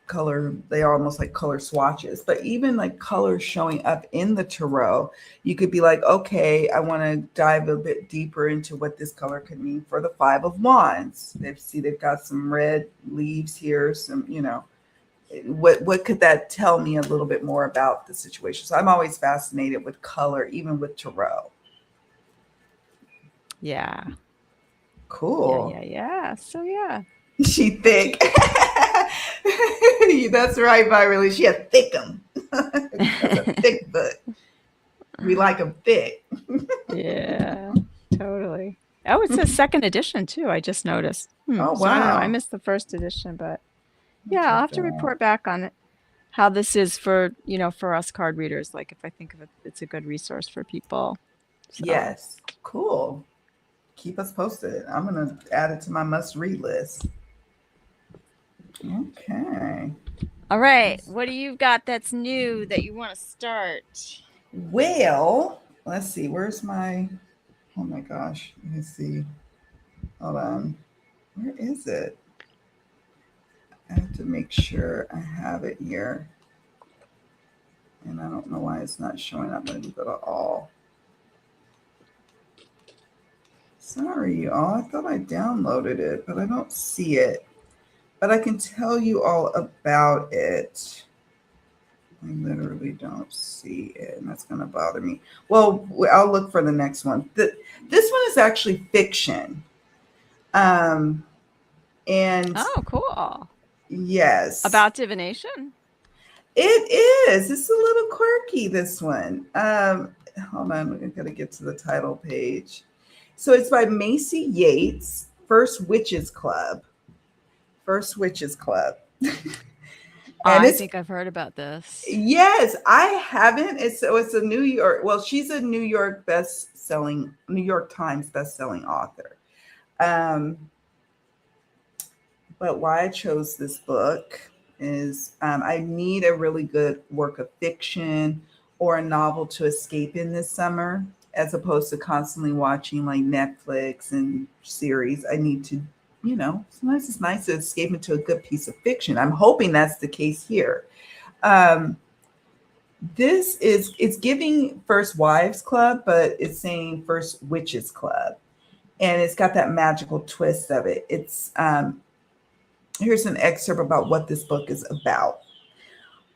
color. They are almost like color swatches. But even like colors showing up in the tarot, you could be like, okay, I want to dive a bit deeper into what this color could mean for the Five of Wands. They've got some red leaves here, some what could that tell me a little bit more about the situation? So I'm always fascinated with color, even with tarot. yeah. Yeah, Cool. yeah, yeah. So yeah. She What you thick. That's right, Violet. She a thickum. That's a thick book. We like them thick. Yeah, totally. Oh, it's a second edition too. I just noticed. Oh So I don't know. I wow. missed the first edition, but yeah, I'll Check have that to out. report back on it, how this is for, for us card readers. Like if I think of it, it's a good resource for people. So, Yes. Cool. Keep us posted. I'm gonna add it to my must read list. Okay. all right. What do you got that's new that you want to start? Well, let's see. Where's my oh my gosh. Let me see. Hold on. Where is it? I have to make sure I have it here. And I don't know why it's not showing up. Let me go to all. Sorry, y'all. I thought I downloaded it, but I don't see it. But I can tell you all about it. I literally don't see it, and that's going to bother me. Well, I'll look for the next one. This one is actually fiction. Um, and Oh, cool. yes, About divination? it is. It's a little quirky, this one. Hold on, I gotta get to the title page. So it's by Maisey Yates, First Witches Club. First Witches Club. And I it's think I've heard about this. yes, I haven't. It's a New York. Well, she's a New York Times best selling author. Um, but why I chose this book is I need a really good work of fiction or a novel to escape in this summer, as opposed to constantly watching like Netflix and series. I need to, sometimes it's nice to escape into a good piece of fiction. I'm hoping that's the case here. Um, it's giving First Wives Club, but it's saying First Witches Club, and it's got that magical twist of it. It's Here's an excerpt about what this book is about.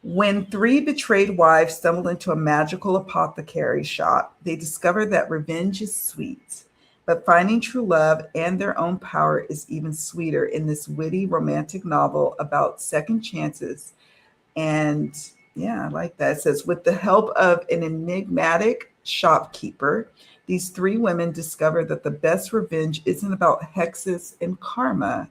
When three betrayed wives stumble into a magical apothecary shop, they discover that revenge is sweet, but finding true love and their own power is even sweeter in this witty romantic novel about second chances. And yeah, I like that. It says, with the help of an enigmatic shopkeeper, these three women discover that the best revenge isn't about hexes and karma.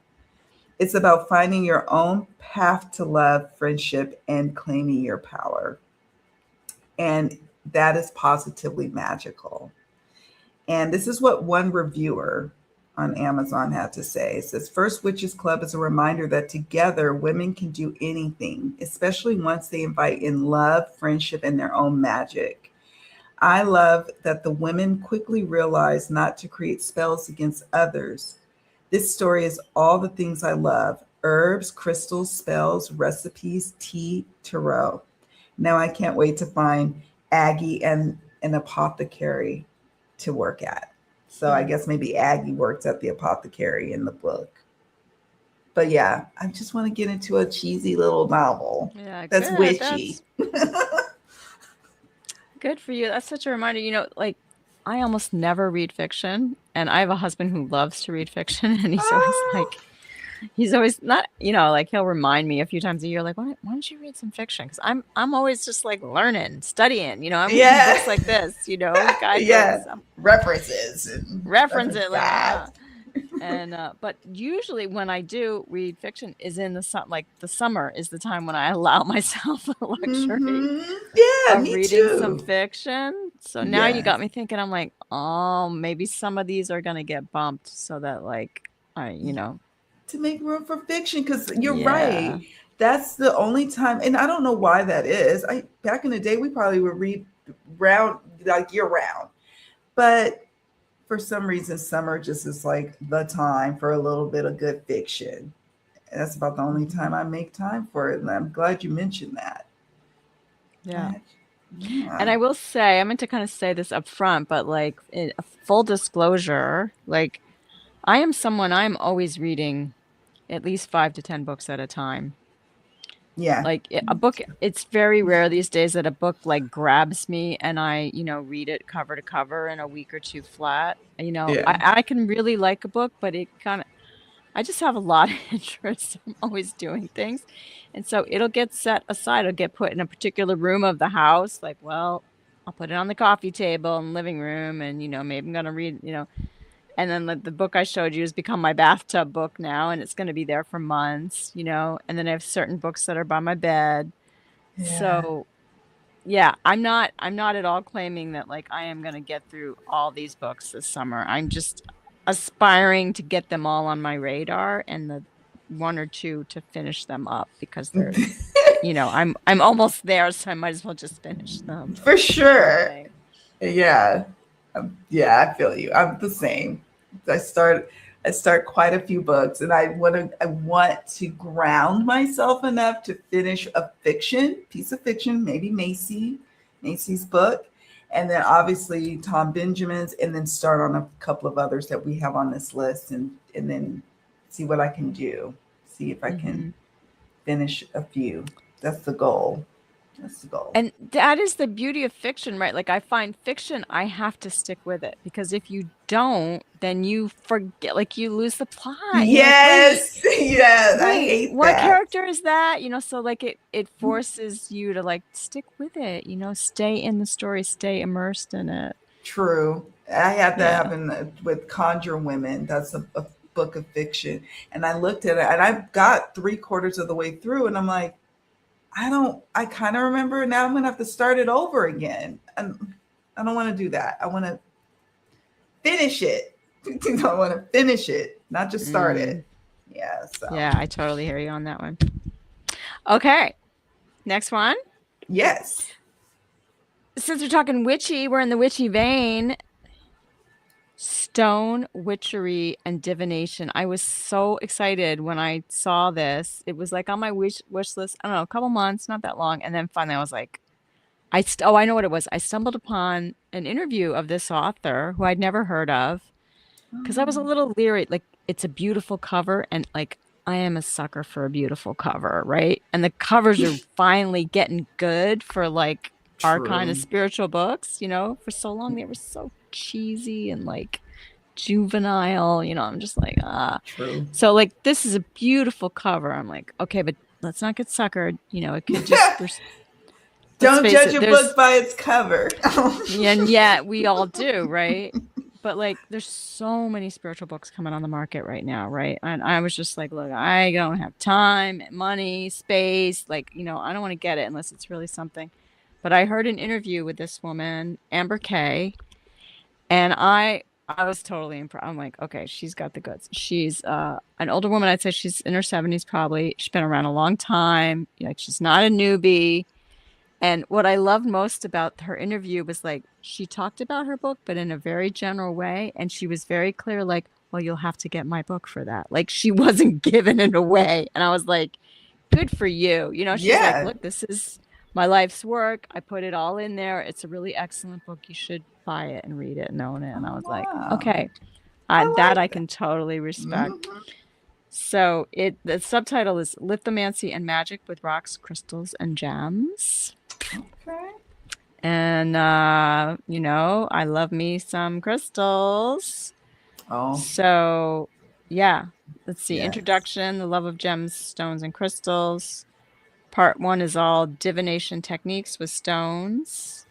It's about finding your own path to love, friendship, and claiming your power. And that is positively magical. And this is what one reviewer on Amazon had to say. It says, First Witches Club is a reminder that together women can do anything, especially once they invite in love, friendship, and their own magic. I love that the women quickly realize not to create spells against others. This story is all the things I love: herbs, crystals, spells, recipes, tea, tarot. Now I can't wait to find Aggie and an apothecary to work at. So I guess maybe Aggie works at the apothecary in the book. But yeah, I just want to get into a cheesy little novel Yeah, that's good. witchy. That's good for you. That's such a reminder. Like I almost never read fiction, and I have a husband who loves to read fiction, and Oh, he's always not, like he'll remind me a few times a year, like, why don't you read some fiction? Because I'm always just like learning, studying. I'm reading yeah. books like this, Yeah. guidebooks. References and stuff Reference like it like that. and but usually when I do read fiction is in like the summer is the time when I allow myself the luxury Yeah, of me reading some too. fiction. So now you Yes. got me thinking. I'm like, oh, maybe some of these are gonna get bumped so that like I. To make room for fiction, because you're right. Yeah. That's the only time, and I don't know why that is. I Back in the day we probably would read round like year round, but for some reason summer just is like the time for a little bit of good fiction. And that's about the only Mhm. time I make time for it, and I'm glad you mentioned that. Yeah. I, yeah. And I will say, I meant to kind of say this up front, but like full disclosure, like I'm always reading at least 5 to 10 books at a time. Yeah. Like a book, it's very rare these days that a book like grabs me and I read it cover to cover in a week or two flat. Yeah. I can really like a book, but I just have a lot of interest. I'm always doing things. And so it'll get set aside. It'll get put in a particular room of the house. Like, well, I'll put it on the coffee table in the living room and maybe I'm going to read. And then the book I showed you has become my bathtub book now, and it's going to be there for months. And then I have certain books that are by my bed. Yeah. So yeah, I'm not at all claiming that like I am going to get through all these books this summer. I'm just aspiring to get them all on my radar and the one or two to finish them up because I'm almost there, so I might as well just finish them. For Sort of sure. thing. Yeah. Yeah, I feel you. I'm the same. I start I start quite a few books, and I want to ground myself enough to finish a piece of fiction, maybe Maisey's book, and then obviously Tom Benjamin's, and then start on a couple of others that we have on this list, and then see what I can do. See if I can Hmm. finish a few. That's the goal. That's the goal. And that is the beauty of fiction, right? Like I find fiction, I have to stick with it because if you don't, then you forget, like you lose the plot. You're like, Yes, yes, I wait, hate what that. character is that? So like it forces you to like stick with it, stay in the story, stay immersed in it. True. I had that Yeah. happen with Conjure Women. That's a book of fiction. And I looked at it and I got three-quarters of the way through and I'm like, I kind of remember. Now I'm going to have to start it over again. And I don't want to do that. I want to finish it. You don't want to finish it, not just start Mm. it. Yeah. So Yeah, I totally hear you on that one. Okay, next one. yes. Since we're talking witchy, we're in the witchy vein. Stone witchery and divination. I was so excited when I saw this. It was like on my wish list. I don't know, a couple months, not that long, and then finally I was like, oh, I know what it was. I stumbled upon an interview of this author who I'd never heard of because I was a Oh, little leery. Like, it's a beautiful cover, and like I am a sucker for a beautiful cover, right? And the covers are finally getting good for like our kind of true. spiritual books, For so long they were so cheesy and like juvenile, I'm just like, ah. True. So like this is a beautiful cover. I'm like, okay, but let's not get suckered. It could just let's Don't face judge it, a book there's by its cover. and yet we all do, right? But like there's so many spiritual books coming on the market right now, right? And I was just like, look, I don't have time, money, space, like, I don't want to get it unless it's really something. But I heard an interview with this woman, Amber Kay, and I was totally impressed. I'm like, okay, she's got the goods. She's an older woman. I'd say she's in her 70s probably. She's been around a long time. Like she's not a newbie. And what I loved most about her interview was like she talked about her book, but in a very general way. And she was very clear, like, well, you'll have to get my book for that. Like she wasn't giving it away. And I was like, good for you. She's like, Yeah. look, this is my life's work. I put it all in there. It's a really excellent book. You should buy it and read it and own it. And I Oh, was like, wow. okay, I that I like that. can totally respect. Mhm. So the subtitle is Lithomancy and Magic with Rocks, Crystals, and Gems. Okay. And I love me some crystals. Oh, So yeah, let's see. yes. Introduction, the love of gems, stones, and crystals. Part one is all divination techniques with stones.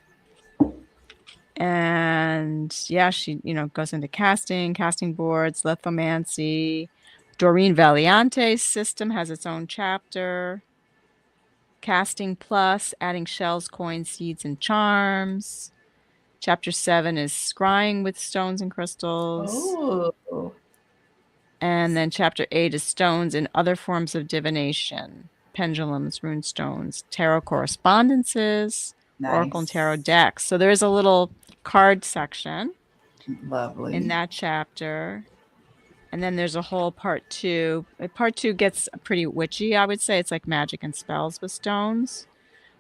And yeah, she, goes into casting boards, lithomancy. Doreen Valiante's system has its own chapter. Casting plus, adding shells, coins, seeds, and charms. Chapter 7 is scrying with stones and crystals. Oh, And then chapter 8 is stones and other forms of divination, pendulums, rune stones, tarot correspondences, oracle and tarot nice. decks. So there is a little card section in Lovely. that chapter. And then there's a whole part two. Part two gets pretty witchy, I would say. It's like magic and spells with stones,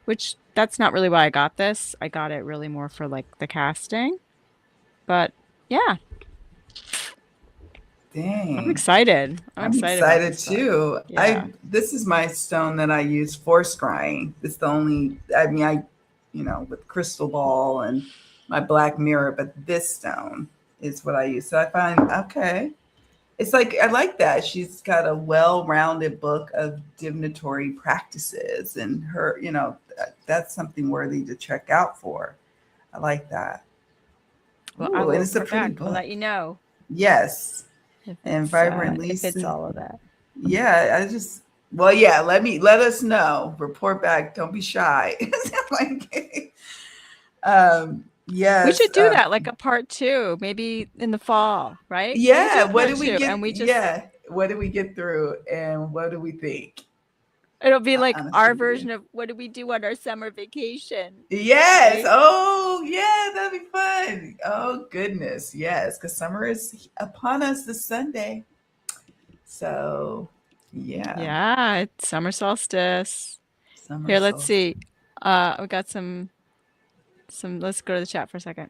which that's not really why I got this. I got it really more for like the casting. But yeah, I'm Dang. excited. I'm I'm excited about excited this book. too. Yeah. I This is my stone that I use for scrying. It's the only I mean I with crystal ball and my black mirror, but this stone is what I use. So I find okay. It's like I like that. She's got a well-rounded book of divinatory practices and her, that's something worthy to check out for. I like that. Well, I Ooh, and will it's a report pretty back. I'll book. let you know Yes. And vibrant if it's Lisa. all of that. Yeah, well, yeah, let us know. Report back. Don't be shy. Like, We yes. should do that, like a part two, maybe in the fall, right? Maybe do Yeah. a What part did we two, get? and Yeah. What did we get through? And what do we think? it'll be like Honestly, our with you. version of what did we do on our summer vacation, Yes. right? Oh, yeah. That'd be fun. Oh, goodness. Yes. Because summer is upon us this Sunday. So, yeah. Yeah, it's summer solstice. Summer Here, let's solstice. see. We got some. Let's go to the chat for a second.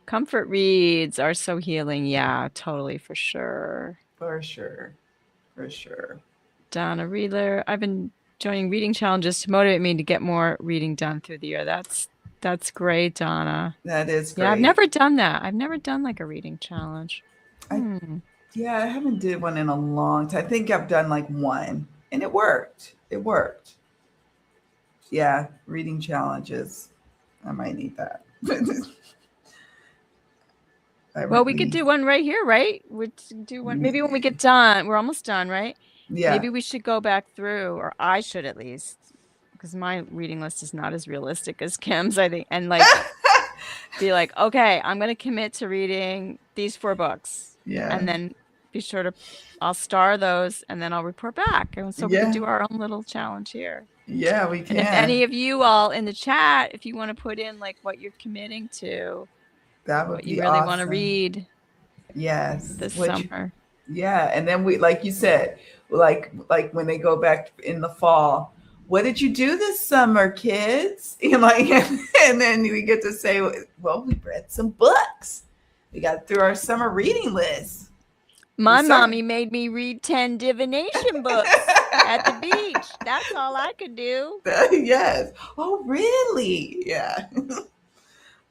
Comfort reads are so healing. Yeah, totally, for sure. For sure. For sure. Donna Reeler. I've been joining reading challenges to motivate me to get more reading done through the year. That's great, Donna. That is Yeah, I've great. never done that. I've never done like a reading challenge. I Hmm. Yeah, I haven't did one in a long time. I think I've done like one, and it worked. It worked. Yeah, reading challenges. I might need that. Well, we could Vibrantly. do one right here, right? We'd do one. Maybe when we get done, we're almost done, right? Yeah. Maybe we should go back through, or I should at least, because my reading list is not as realistic as Kim's, I think. And like be like, okay, I'm going to commit to reading these 4 books. Yeah. And then be sure to, I'll star those and then I'll report back. And so we could Yeah. do our own little challenge here. Yeah, we And if any can. of you all in the chat, if you want to put in like what you're committing to, That would what you be really want to awesome. read Yes. this Which summer. yeah, and then we like you said, like when they go back in the fall, what did you do this summer, kids? And like and then we get to say, well, we read some books. We got through our summer reading list. We My start mommy made me read 10 divination books at the beach. That's all I could do. yes. Oh, really? Yeah.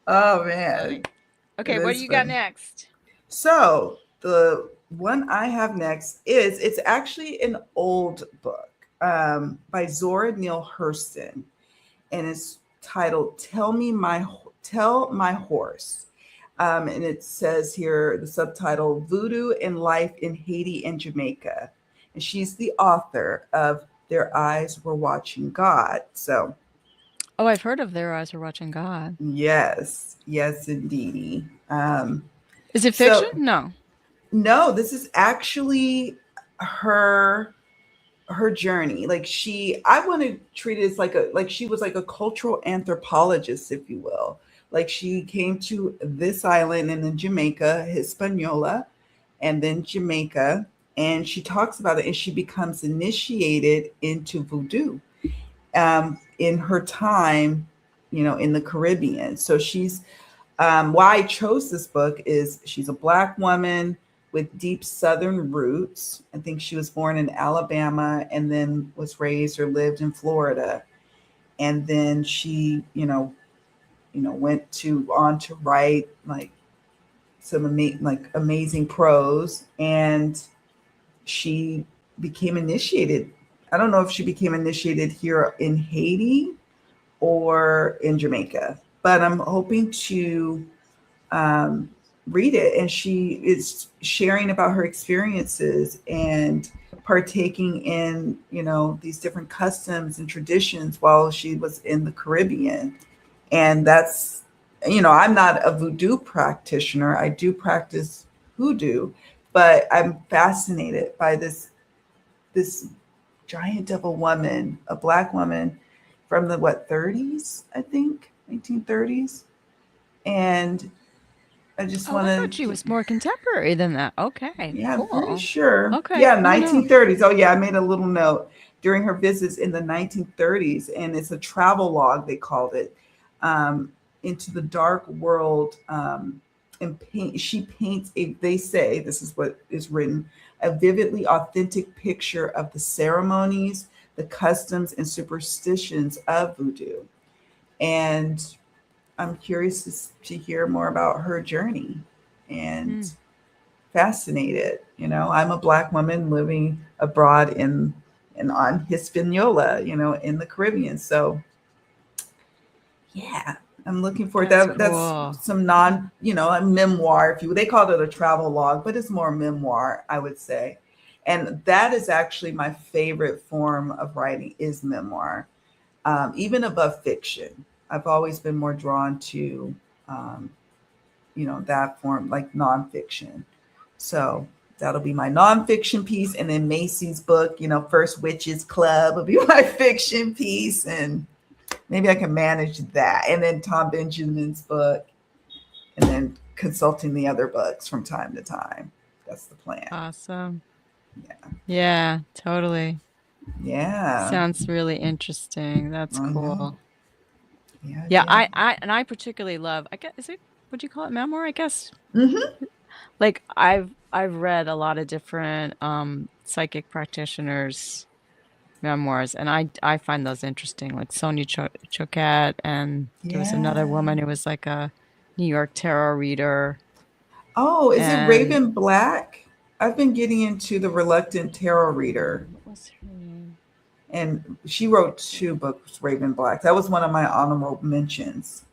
Oh man. Funny. It Okay, what do is you got funny. next? So the one I have next is it's actually an old book by Zora Neale Hurston, and it's titled Tell My Horse." And it says here the subtitle "Voodoo and Life in Haiti and Jamaica," and she's the author of "Their Eyes Were Watching God." So Oh, I've heard of Their Eyes Are Watching God. yes, yes, indeedy. Is it fiction? So No. no, this is actually her journey. Like I want to treat it as like she was like a cultural anthropologist, if you will. Like she came to this island and then Jamaica, Hispaniola, and then Jamaica, and she talks about it and she becomes initiated into voodoo in her time, in the Caribbean. So she's why I chose this book is she's a Black woman with deep Southern roots. I think she was born in Alabama and then was raised or lived in Florida. And then she, went on to write like some amazing prose, and she became initiated. I don't know if she became initiated here in Haiti or in Jamaica, but I'm hoping to um, read it. And she is sharing about her experiences and partaking in, these different customs and traditions while she was in the Caribbean. And that's, I'm not a voodoo practitioner. I do practice hoodoo, but I'm fascinated by this giant of a woman, a Black woman from the 30s, I think, 1930s. And I just Oh, want I thought she to, was more contemporary than that. Okay, yeah, I'm pretty cool. sure. Okay. Yeah, Oh, no. 1930s. Oh, yeah, I made a little note during her visits in the 1930s, and it's a travel log, they called it, um, into the dark world. She paints they say, this is what is written, a vividly authentic picture of the ceremonies, the customs, and superstitions of voodoo. And I'm curious to hear more about her journey and Hmm. fascinated. I'm a Black woman living abroad in on Hispaniola, in the Caribbean. So yeah, I'm looking for That's that. That's cool. some a memoir, if you they called it a travel log, but it's more memoir, I would say. And that is actually my favorite form of writing is memoir, even above fiction. I've always been more drawn to um, that form, like nonfiction. So that'll be my nonfiction piece. And then Maisey's book, First Witches Club will be my fiction piece. And maybe I can manage that. And then Tom Benjamin's book, and then consulting the other books from time to time. That's the plan. Awesome. Yeah. Yeah, totally. Yeah. Sounds really interesting. That's I know. cool. Yeah, Yeah, yeah. I particularly love, I guess, is it, would you call it memoir? I guess. Mm-hmm. Like I've read a lot of different psychic practitioners' memoirs, and I find those interesting. Like Sonia Choquette, and there was another Yeah. woman who was like a New York tarot reader, Oh, is it and Raven Black? I've been getting into the Reluctant Tarot Reader, what was her name? and she wrote 2 books, Raven Black. That was one of my honorable mentions.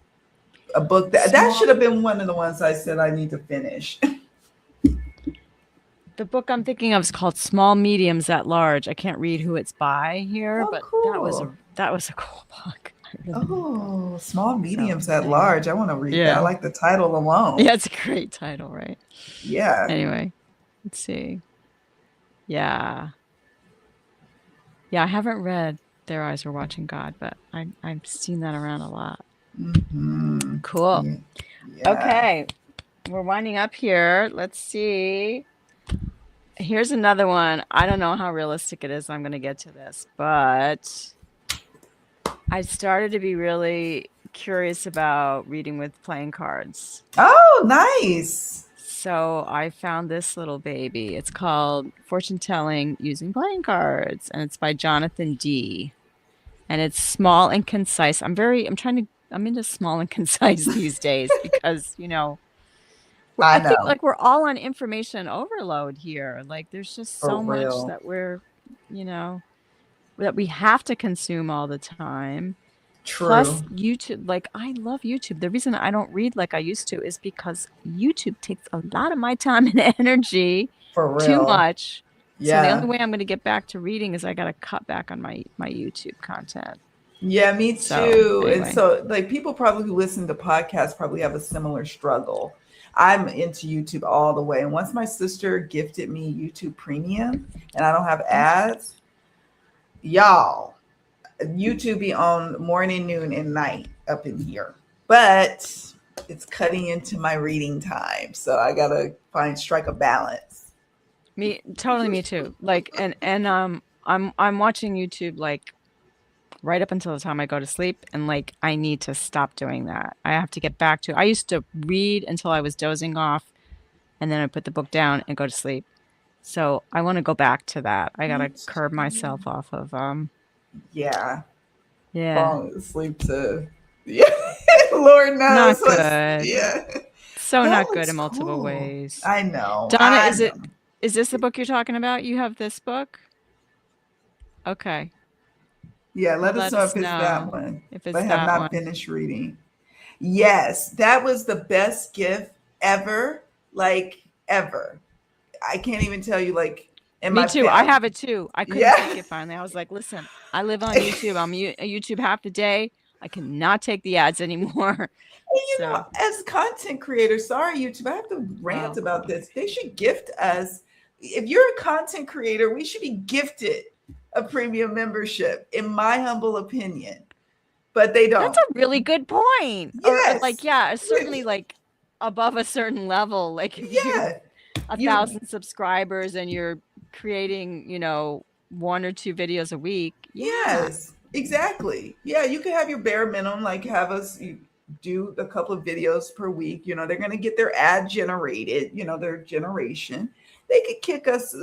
A book that Small. should have been one of the ones I said I need to finish. The book I'm thinking of is called Small Mediums at Large. I can't read who it's by here, Oh, but cool. that was a cool book. I really need both. Oh, small So mediums at anyway, large. I want to read that. I yeah, like the title alone. yeah, it's a great title, right? Yeah. Anyway, let's see. Yeah, yeah, I haven't read Their Eyes Were Watching God, but I've seen that around a lot. Mm-hmm. Cool. Yeah. Yeah. Okay, we're winding up here. Let's see. Here's another one. I don't know how realistic it is I'm going to get to this, but I started to be really curious about reading with playing cards. Oh, nice. So I found this little baby. It's called Fortune Telling Using Playing Cards, and it's by Jonathan D. And it's small and concise. I'm into small and concise these days because, I I think know. like we're all on information overload here. Like there's just For so much real. that you know, that we have to consume all the time. Plus True. YouTube, like I love YouTube. The reason I don't read like I used to is because YouTube takes a lot of my time and energy, For too real. much. So the only Yeah. way I'm going to get back to reading is I got to cut back on my YouTube content. Yeah, me So too. And anyway, so, like, people probably who listen to podcasts probably have a similar struggle. I'm into YouTube all the way. And once my sister gifted me YouTube Premium and I don't have ads, y'all, YouTube be on morning, noon, and night up in here. But it's cutting into my reading time. So I got to strike a balance. me too. Like I'm watching YouTube like right up until the time I go to sleep, and like I need to stop doing that. I have to get back to I used to read until I was dozing off and then I put the book down and go to sleep. So I want to go back to that. I Me gotta curb too. myself off of Yeah. yeah. Falling asleep to, yeah. Lord knows Not what's, good. yeah. So That not good looks in multiple cool. ways. I know. Donna, I know. is this the book you're talking about? You have this book? Okay. Yeah, Well, let us let know us if it's that know one. if But it's I have that not one. finished reading. Yes, that was the best gift ever. Like, ever. I can't even tell you, like, in Me my too. I family. have it too. I couldn't take Yeah. it finally. I was like, listen, I live on YouTube. I'm YouTube half the day. I cannot take the ads anymore. And So, as content creators, sorry, YouTube, I have to rant well, about this. They should gift us. If you're a content creator, we should be gifted a premium membership, in my humble opinion. But they that's don't. a really good point. Or like, Yes. yeah, certainly like above a certain level. Like if you have Yeah. a You, thousand subscribers and you're creating, one or two videos a week, yeah. yes, exactly. Yeah, you can have your bare minimum, like have us do a couple of videos per week. They're going to get their ad generated, their generation. They could kick us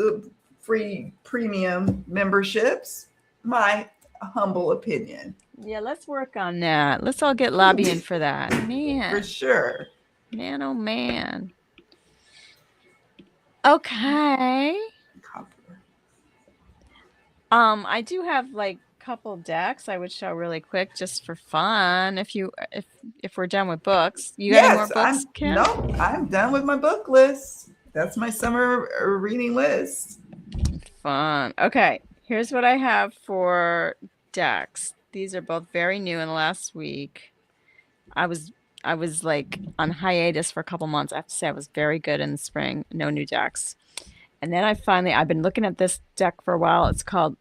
free premium memberships. My humble opinion. Yeah, let's work on that. Let's all get lobbying for that. For Man, sure. man, oh man. Okay. Copper. I do have like couple decks I would show really quick just for fun if we're done with books. You got any more Yes, books, Kim? I'm done with my book list. That's my summer reading list. Fun. Okay, here's what I have for decks. These are both very new in the last week. I was I was like on hiatus for a couple months. I have to say I was very good in the spring. No new decks. And then I've been looking at this deck for a while. It's called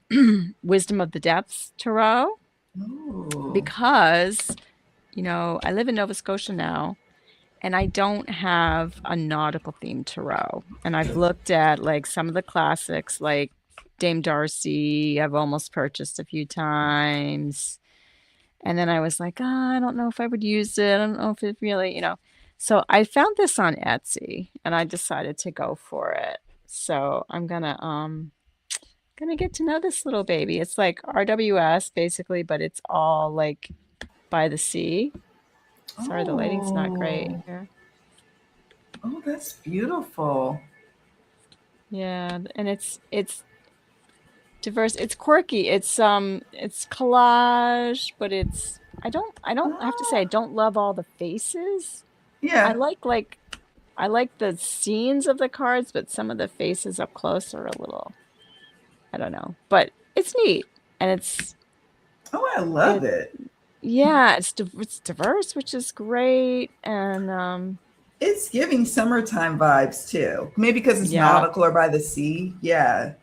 Wisdom of the Depths Tarot Ooh. because, I live in Nova Scotia now and I don't have a nautical themed tarot. And I've looked at like some of the classics like Dame Darcy, I've almost purchased a few times. And then I was like, I don't know if I would use it. I don't know if it really. So I found this on Etsy and I decided to go for it. So I'm gonna get to know this little baby. It's like RWS basically, but it's all like by the sea. Sorry, the lighting's not great Oh. here. Oh, that's beautiful. Yeah, and it's diverse. It's quirky. It's collage, but I have to say I Ah, don't love all the faces. I yeah. like I like the scenes of the cards, but some of the faces up close are a little, I don't know. But it's neat. And Oh, I love it it. yeah, it's diverse, which is great. And It's giving summertime vibes too. Maybe because it's yeah. nautical or by the sea. Yeah.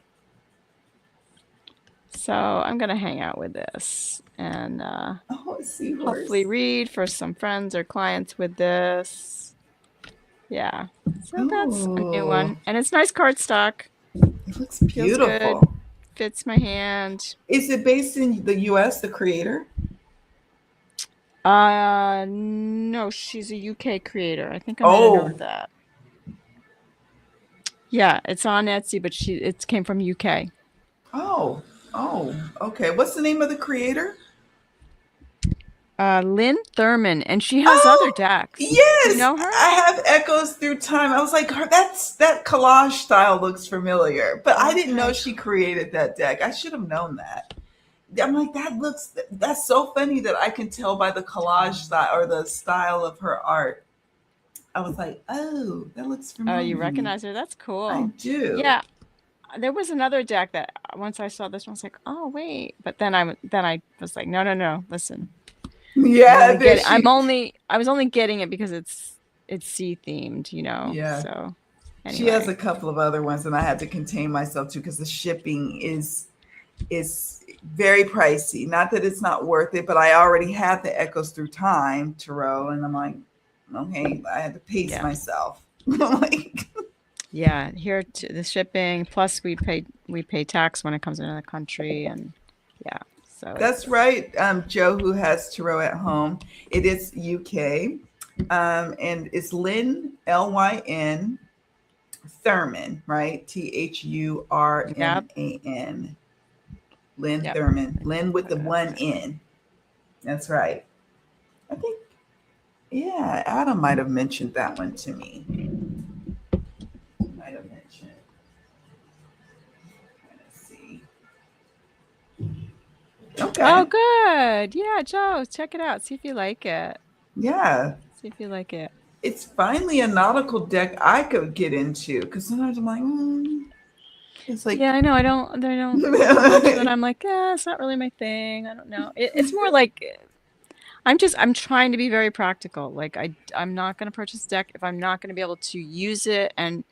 So I'm gonna hang out with this and Oh, a hopefully seahorse. read for some friends or clients with this. Yeah. So that's a new Oh, one. And it's nice cardstock. it looks Feels good. beautiful. Fits my hand. Is it based in the US, the creator? No, she's a UK creator. I think I made a note Oh, of that. Yeah, it's on Etsy, but it came from UK. oh, oh, okay. What's the name of the creator? Lynn Thurman, and she has other Oh, decks. Do you yes. know her? I have echoes through time. I was like, that collage style looks familiar, but I didn't know Okay. she created that deck. I should have known that. I'm like, that's so funny that I can tell by the collage style or the style of her art. I was like, oh, that looks Oh, familiar you to me. recognize her? That's I cool. do. Yeah, there was another deck that once I saw this one, I was like, oh wait. But then I was like, no, no, no. Listen, Yeah, there she. I was only getting it because it's sea themed, you know. Yeah, So she has anyway, a couple of other ones, and I had to contain myself too because the shipping is very pricey. Not that it's not worth it, but I already had the Echoes Through Time tarot, and I'm like, okay, I had to pace yeah. myself. Like, Yeah, here to the shipping plus we pay tax when it comes into the country and yeah. So that's it's right, Joe, who has tarot at home. It is UK, and it's Lynn Lyn Thurman, right? yep, Thurman. Lynn yep. Thurman. Lynn with I the got one that. N. That's right. I think, yeah, Adam might have mentioned that one to me. Might have mentioned. Let's see. Oh, Okay. good. Yeah, Joe, check it out. See if you like it. Yeah. See if you like it. It's finally a nautical deck I could get into because sometimes I'm like, it's Yeah, like, I know. There's a bunch that I'm like, it's not really my thing. I don't know. It's more like I'm trying to be very practical. Like I'm not going to purchase a deck if I'm not going to be able to use it and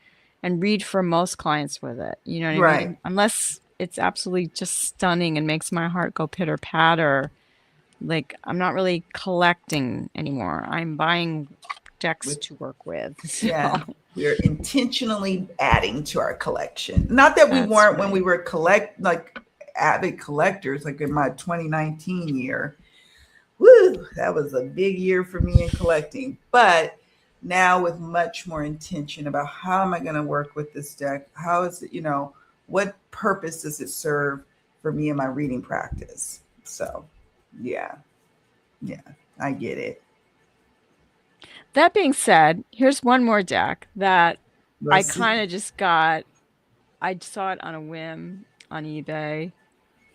read for most clients with it. You know what I right. mean? Unless it's absolutely just stunning and makes my heart go pitter patter. Like I'm not really collecting anymore. I'm buying decks With to work with. So Yeah, we're intentionally adding to our collection. Not that we that's weren't when we right. were like avid collectors, like in my 2019 year. Woo, that was a big year for me in collecting. But now with much more intention about how am I going to work with this deck? How is it, what purpose does it serve for me in my reading practice? So, yeah, yeah, I get it. That being said, here's one more deck that I Let's see. kind of just got. I saw it on a whim on eBay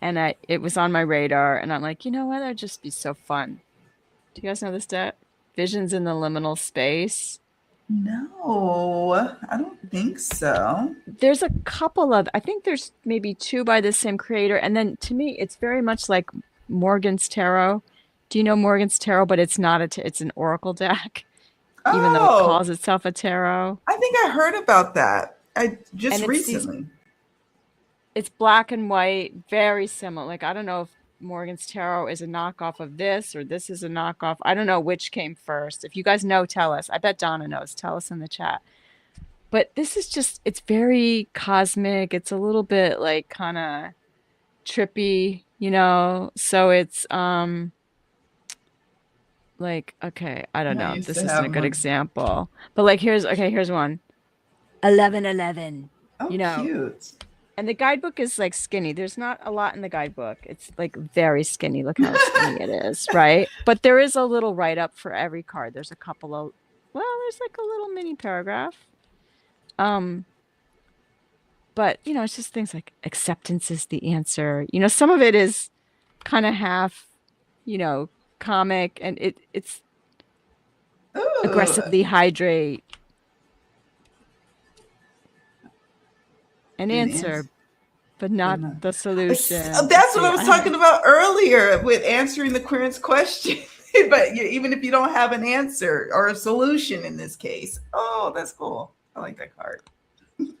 and it was on my radar and I'm like, you know what? That'd just be so fun. Do you guys know this deck? Visions in the Liminal Space. No, I don't think so. There's a couple of, I think there's maybe two by the same creator. And then to me, it's very much like Morgan's Tarot. Do you know Morgan's Tarot? But it's not it's an oracle deck, even though it Oh, calls itself a tarot. I think I heard about that. I just And recently. it's black and white, very similar. Like I don't know if Morgan's Tarot is a knockoff of this or this is a knockoff. I don't know which came first. If you guys know, tell us. I bet Donna knows. Tell us in the chat. But this is just, it's very cosmic. It's a little bit like kind of trippy, you know? So it's like, okay, I don't I know. used This to isn't a have good one. example. But like here's one. 1111. Oh, You know, cute. and the guidebook is like skinny. There's not a lot in the guidebook. It's like very skinny. Look how skinny it is, right? But there is a little write up for every card. There's a couple of, well, there's like a little mini paragraph. Um, but you know, it's just things like acceptance is the answer. You know, some of it is kind of half, you know, comic and it's Oh, aggressively hydrate and an answer answer. but not no. the solution. That's what See, I was talking about earlier with answering the queer's question. But even if you don't have an answer or a solution in this case, oh, that's cool. I like that card.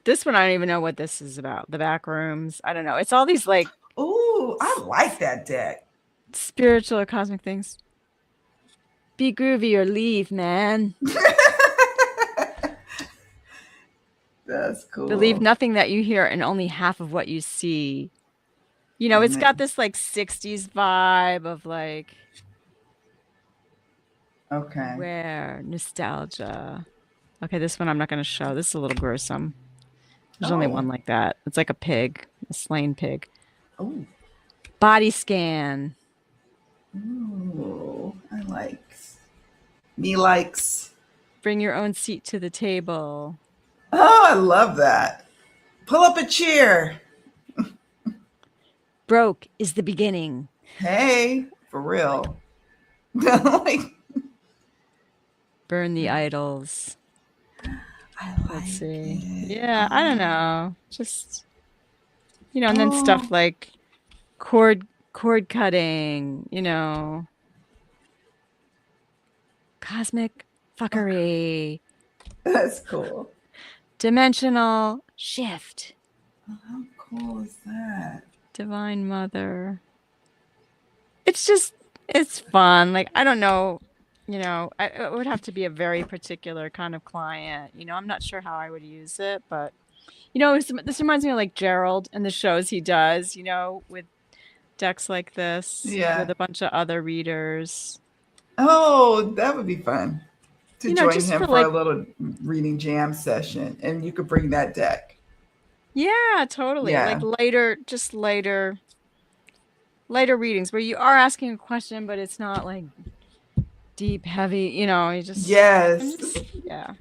this one, I don't even know what this is about. The back rooms. I don't know. It's all these like Ooh, I like that deck. spiritual or cosmic things. Be groovy or leave, man. That's Believe cool. nothing that you hear and only half of what you see. You know, it's got this like 60s vibe of like Okay. where nostalgia. Okay, this one I'm not going to show. This is a little gruesome. There's only Oh. one like that. It's like a pig, a slain pig. Oh. Body scan. Ooh. I like. Me likes. Bring your own seat to the table. Oh, I love that. Pull up a chair. Broke is the beginning. Hey, for real. Like, Burn the idols. I like Let's see. it. Yeah, I don't know. Just and then Oh, stuff like cord cutting, cosmic fuckery, that's cool. dimensional shift, Oh, how cool is that? divine mother. It's fun. Like, I don't know, it would have to be a very particular kind of client. I'm not sure how I would use it, but this reminds me of like Gerald and the shows he does, with decks like this with Yeah. a bunch of other readers. Oh, that would be fun to join Just him for for a like, little reading jam session, and you could bring that deck. yeah, totally. Like Yeah. later readings where you are asking a question, but it's not like deep, heavy, Yes. yeah.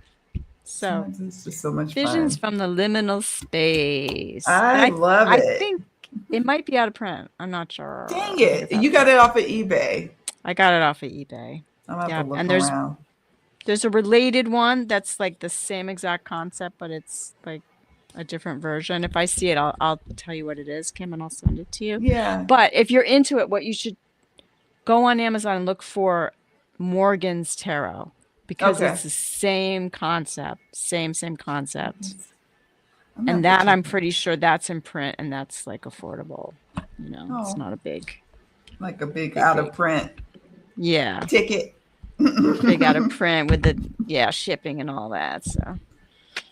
So Sometimes it's just so much visions fun. from the liminal space. And I love I it. think it might be out of print. I'm not sure. Dang I think it. it's out You of got print. it off of eBay. I got it off of eBay. I'm going to Yeah. have to look And around. there's a related one that's like the same exact concept, but it's like a different version. If I see it, I'll tell you what it is, Kim, and I'll send it to you. Yeah. But if you're into it, what you should go on Amazon and look for Morgan's Tarot, because Okay. it's the same concept, same concept. I'm gonna And have to that I'm check pretty sure that's in print and that's like affordable. It's Oh, not a big, like a big out of print yeah, ticket. big out of print with the shipping and all that. So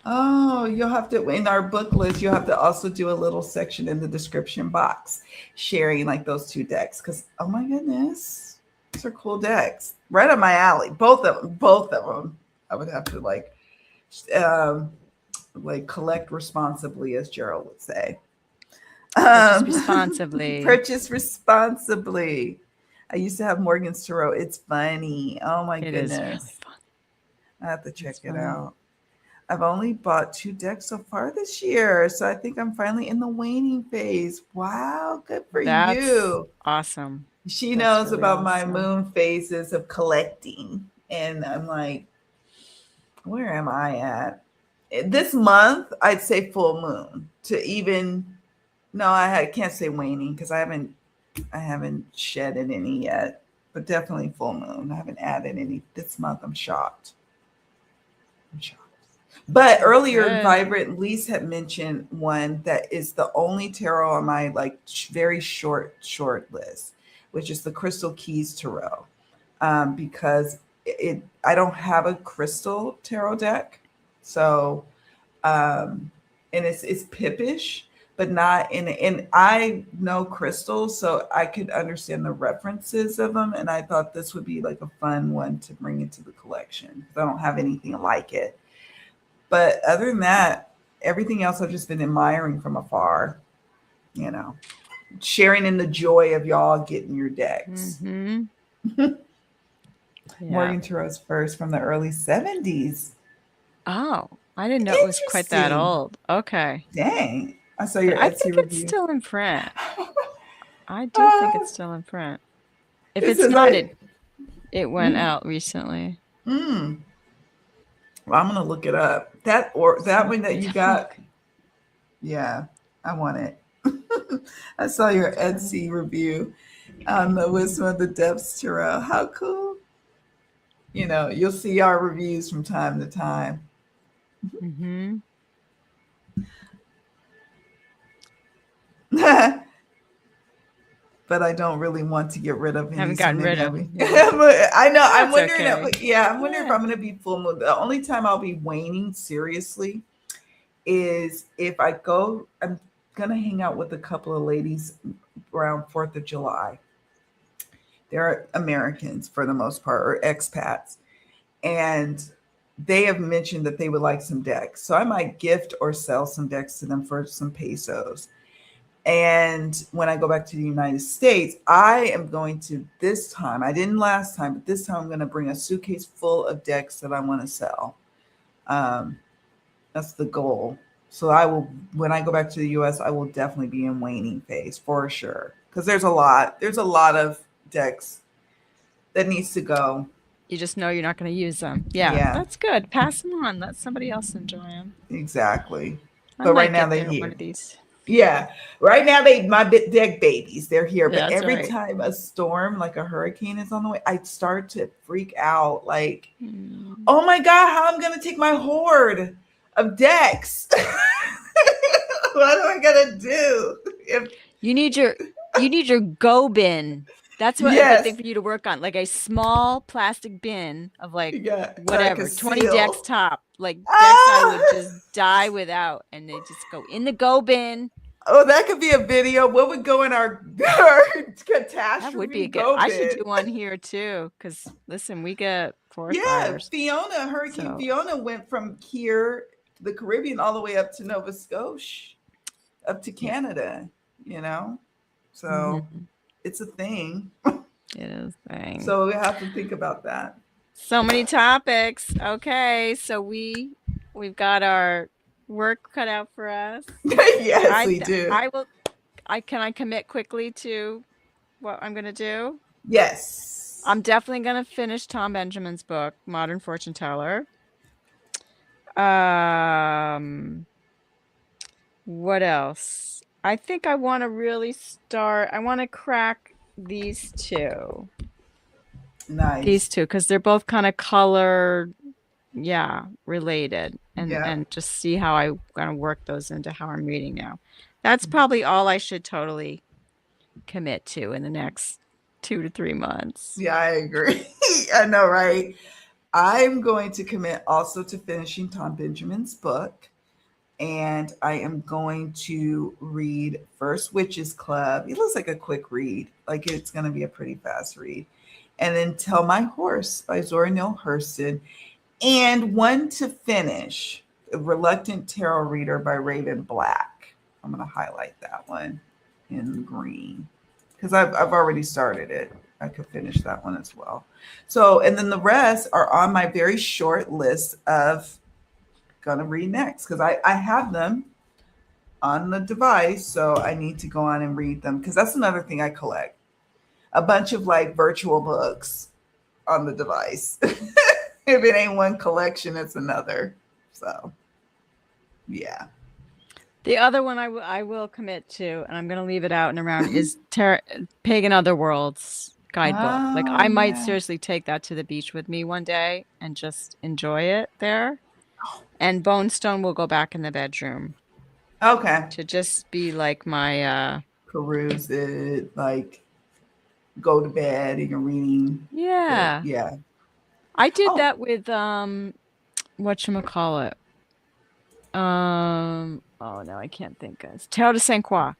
Oh, you'll have to, in our book list, you'll have to also do a little section in the description box sharing like those two decks. Because, oh my goodness, these are cool decks. Right up my alley. Both of them. Both of them. I would have to like collect responsibly, as Gerald would say. purchase responsibly. Purchase responsibly. I used to have Morgan's Tarot. It's funny. Oh my It goodness. is really fun. I have to check It's it fun. out. I've only bought 2 decks so far this year, so I think I'm finally in the waning phase. Wow, good for That's you. awesome. She That's knows really about my awesome. moon phases of collecting, and I'm like, where am I at? This month, I'd say full moon to even. No, I can't say waning because I haven't shedded any yet, but definitely full moon. I haven't added any this month. I'm shocked. But earlier, Good. Vibrant Lise had mentioned one that is the only tarot on my like very short list, which is the Crystal Keys Tarot, because I don't have a crystal tarot deck, so and it's pippish, but not and I know crystals, so I could understand the references of them, and I thought this would be like a fun one to bring into the collection. I don't have anything like it. But other than that, everything else I've just been admiring from afar, sharing in the joy of y'all getting your decks. Mm-hmm. Morgan Tarot's first from the early 70s. Oh, I didn't know it was quite that old. Okay. Dang. I saw your I Etsy think review. it's still in print. I do think it's still in print. If it's not, it went out recently. Well, I'm gonna look it up. That one that you got. Yeah, I want it. I saw your Etsy review on the Wisdom of the Depths tarot. How cool! You'll see our reviews from time to time. Mm-hmm. But I don't really want to get rid of any, Haven't so gotten maybe rid I'll of be. them. Yeah. I know. I'm That's wondering. okay. Yeah, I'm wondering if Yeah. I'm going to be full moon. The only time I'll be waning seriously is if I go. I'm going to hang out with a couple of ladies around 4th of July. They're Americans for the most part, or expats, and they have mentioned that they would like some decks. So I might gift or sell some decks to them for some pesos. And when I go back to the United States, I am going to this time, I didn't last time, but this time I'm going to bring a suitcase full of decks that I want to sell. Um, that's the goal. So when I go back to the US, I will definitely be in waning phase for sure. Because there's a lot of decks that needs to go. You just know you're not going to use them. Yeah, Yeah, that's good. Pass them on. Let somebody else enjoy them. exactly. I But right might now get they're there one here. of these. Yeah, right now they my deck babies. They're here, but That's every right. time a storm like a hurricane is on the way, I start to freak out. Like, Mm. oh my god, how I'm gonna take my horde of decks? What am I gonna do? If You need your go bin. That's what a good thing yes, for you to work on. Like a small plastic bin of like yeah, like a whatever, 20 decks seal. top. Like decks I would Ah! just die without and they just go in the go bin. Oh, that could be a video. What would go in our That would be catastrophe a good. go I should bin? do one here too cuz listen, we get forest Yeah, fires. Hurricane So, Fiona went from here, the Caribbean, all the way up to Nova Scotia, up to yeah. Canada, you know? So Mhm. it's a thing. It is thing. So we have to think about that. So many topics. Okay, so we've got our work cut out for us. Yes, I we do. I will I commit quickly to what I'm gonna do. Yes. I'm definitely gonna finish Tom Benjamin's book, Modern Fortune Teller. Um, what else? I think I want to really start. I want to crack these two. These Nice. two, because they're both kind of color, yeah, related, and Yep. just see how I'm gonna work those into how I'm reading now. That's probably all I should totally commit to in the next 2 to 3 months. Yeah, I agree. I know, right? I'm going to commit also to finishing Tom Benjamin's book. And I am going to read First Witches Club. It looks like a quick read, like it's going to be a pretty fast read. And then Tell My Horse by Zora Neale Hurston. And one to finish, A Reluctant Tarot Reader by Raven Black. I'm going to highlight that one in green because I've already started it. I could finish that one as well. So, and then the rest are on my very short list of gonna read next because I have them on the device, so I need to go on and read them because that's another thing I collect. A bunch of like virtual books on the device. If it ain't one collection, it's another. So yeah. The other one I will commit to, and I'm going to leave it out and around, is Pagan Otherworlds guidebook. Like Oh I might yeah. seriously take that to the beach with me one day and just enjoy it there. And Bone Stone will go back in the bedroom Okay. to just be like my Peruse it, like go to bed and you're reading the yeah. yeah. I did Oh. that with whatchamacallit. Oh no, I can't think. It's Tarot de Saint Croix.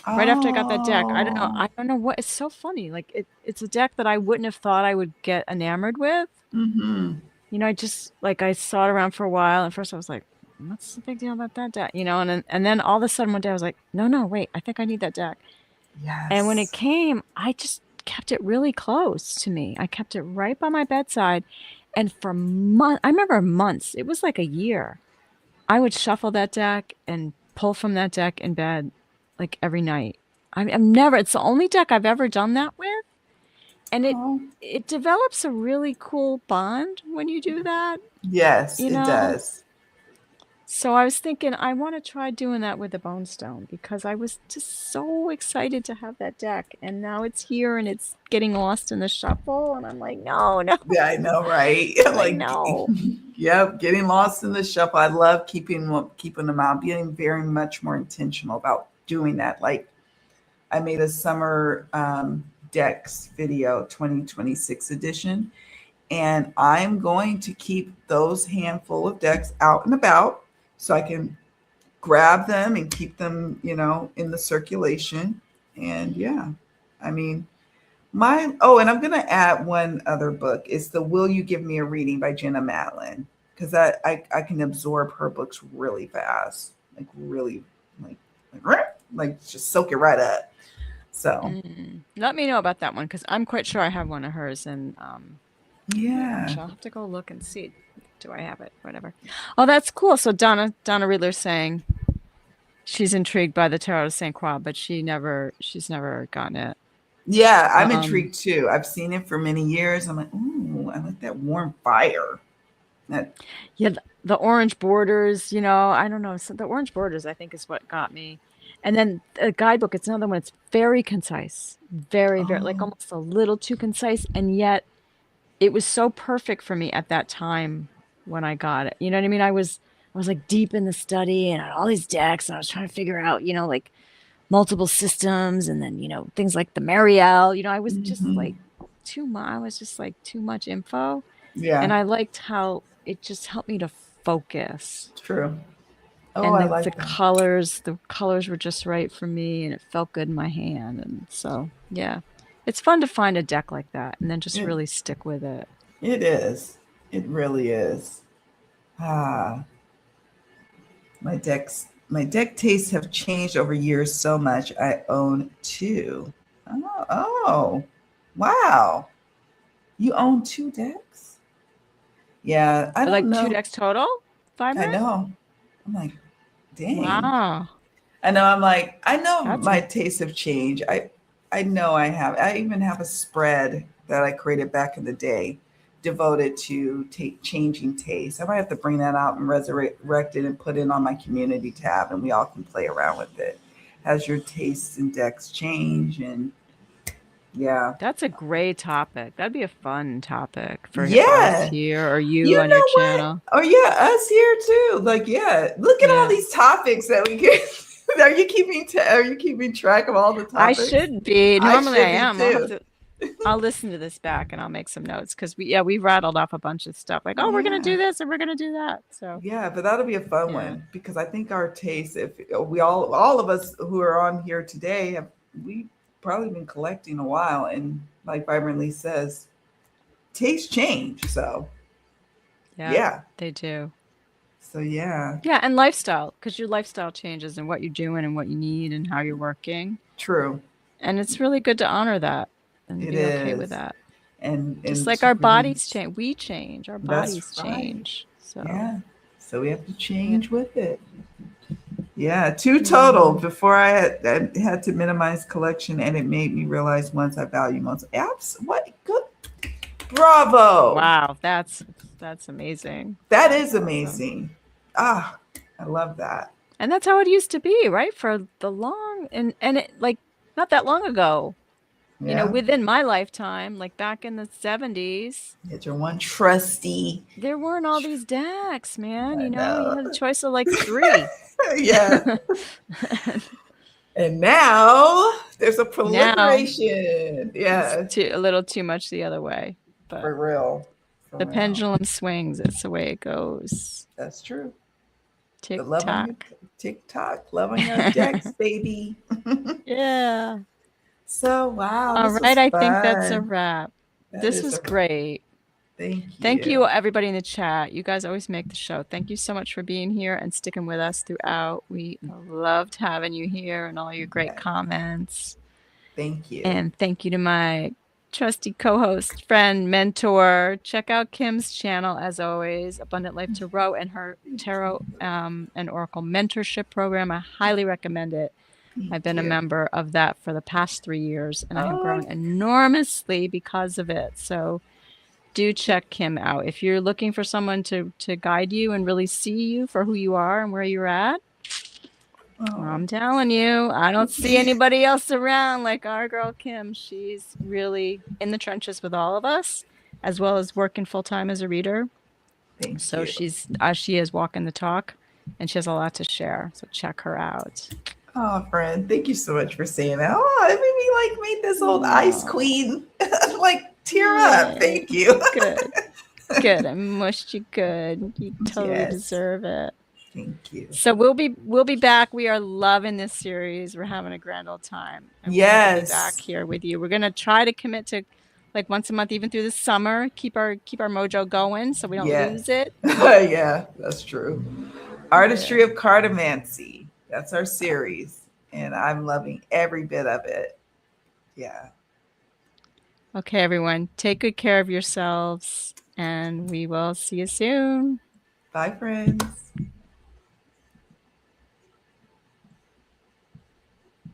Right after I got that deck. I don't know. Oh. I don't know what it's so funny. Like it's a deck that I wouldn't have thought I would get enamored with. Mm-hmm. I just like I saw it around for a while and first I was like, what's the big deal about that deck? And then all of a sudden one day I was like, no, wait, I think I need that deck. And when it Yes. came, I just kept it really close to me. I kept it right by my bedside. And for months, I remember months, it was like a year. I would shuffle that deck and pull from that deck in bed like every night. I'm never, it's the only deck I've ever done that with. And it Oh. it develops a really cool bond when you do that, Yes, you it know? does. So I was thinking I want to try doing that with the Bone Stone because I was just so excited to have that deck, and now it's here and it's getting lost in the shuffle, and I'm like, no, no, Yeah, I know, right? I'm like, Like, no. yep, getting lost in the shuffle. I love keeping them out, being very much more intentional about doing that. Like, I made a summer decks video, 2026 edition, and I'm going to keep those handful of decks out and about so I can grab them and keep them, in the circulation. And yeah, I mean, and I'm gonna add one other book. It's the Will You Give Me a Reading by Jenna Matlin. Because I can absorb her books really fast. Like really like just soak it right up. So Let me know about that one because I'm quite sure I have one of hers, and yeah. actually I'll have to go look and see. Do I have it? Whatever. Oh, that's cool. So Donna Riedler's saying she's intrigued by the Tarot of Saint Croix, but she's never gotten it. Yeah, I'm Um, intrigued too. I've seen it for many years. I'm like, ooh, I like that warm fire. That yeah, the orange borders, I don't know. So the orange borders, I think, is what got me. And then the guidebook, it's another one. It's very concise, very, very, like oh, almost a little too concise, and yet it was so perfect for me at that time when I got it. You know what I mean? I was like deep in the study and I had all these decks and I was trying to figure out, like multiple systems and then, things like the Marielle, I was just mhm. like I was just like too much info. And Yeah, I liked how it just helped me to focus. true. Oh, And I the like that. colors were just right for me and it felt good in my hand. And so, yeah, it's fun to find a deck like that and then just It really stick with it. it is. It really is. Ah, my deck tastes have changed over years so much. I own two. Oh, wow. You own two decks? Yeah, I don't Like two know. decks total? I Vibrant? know. I'm like, dang. Wow. I know That's my tastes have changed. I know I have. I even have a spread that I created back in the day devoted to changing taste. I might have to bring that out and resurrect it and put it on my community tab and we all can play around with it. Has your tastes and decks change? And yeah. that's a great topic. That'd be a fun topic for us Yeah. here or you You on your know what? channel. Oh yeah, us here too. Like, yeah, look at all Yeah. these topics that we get. Are you keeping track of all the I topics? should be. I Normally I should be am. too. I'll listen to this back and I'll make some notes because we rattled off a bunch of stuff like, oh, we're gonna Yeah. do this and we're gonna do that. So Yeah, but that'll be a fun yeah. one because I think our taste, if we all of us who are on here today have we probably been collecting a while and like Vibrantly says, taste change. So Yeah, yeah. they do. So yeah. Yeah, and lifestyle, because your lifestyle changes and what you're doing and what you need and how you're working. True. And it's really good to honor that and It be okay with is. that. Just And like to our really bodies change, we change, our that's bodies right. change. So, Yeah. So we have to yeah. change with it. Yeah, two total. Mm. Before I had to minimize collection, and it made me realize once I value most. Apps, what good, bravo! Wow, that's amazing. That That's is awesome. amazing. Ah, I love that. And that's how it used to be, right? For the long and it like not that long ago, Yeah, within my lifetime, like back in the 70s, get your one trusty. there weren't all these decks, man. I You know. had a choice of like three. Yeah, and now there's a Now proliferation. it's Yeah, a little too much the other way, but for real, for the real. pendulum swings. It's the way it goes. That's true. The Tick love on your tock. TikTok, love on your decks, baby. Yeah. So wow, All this right. was I think that's a fun. wrap. That This is was a great. thank Thank you, you. everybody in the chat. You guys always make the show. Thank you so much for being here and sticking with us throughout. We loved having you here and all your great Yeah, comments. thank you. And thank you to my trusty co-host, friend, mentor. Check out Kim's channel as always, Abundant Life Tarot, and her tarot and oracle mentorship program. I highly recommend it. I've Thank been a you. member of that for the past 3 years, and I have Oh, grown enormously because of it. So do check Kim out. If you're looking for someone to guide you and really see you for who you are and where you're at, I'm telling you, I don't see anybody else around like our girl Kim. She's really in the trenches with all of us, as well as working full time as a reader. Thank So you. she is walking the talk, and she has a lot to share. So check her out. Oh, friend, thank you so much for saying that. Oh, it made this old ice queen like tear up. Thank you. Good. Good. I mushed you good. You totally Yes. deserve it. Thank you. So we'll be back. We are loving this series. We're having a grand old time. And we hope to be back here with you. We're gonna try to commit to like once a month, even through the summer. Keep our mojo going so we don't lose it. Yeah, that's true. Artistry of Cartomancy. That's our series. And I'm loving every bit of it. Yeah. Okay, everyone. Take good care of yourselves, and we will see you soon. Bye, friends.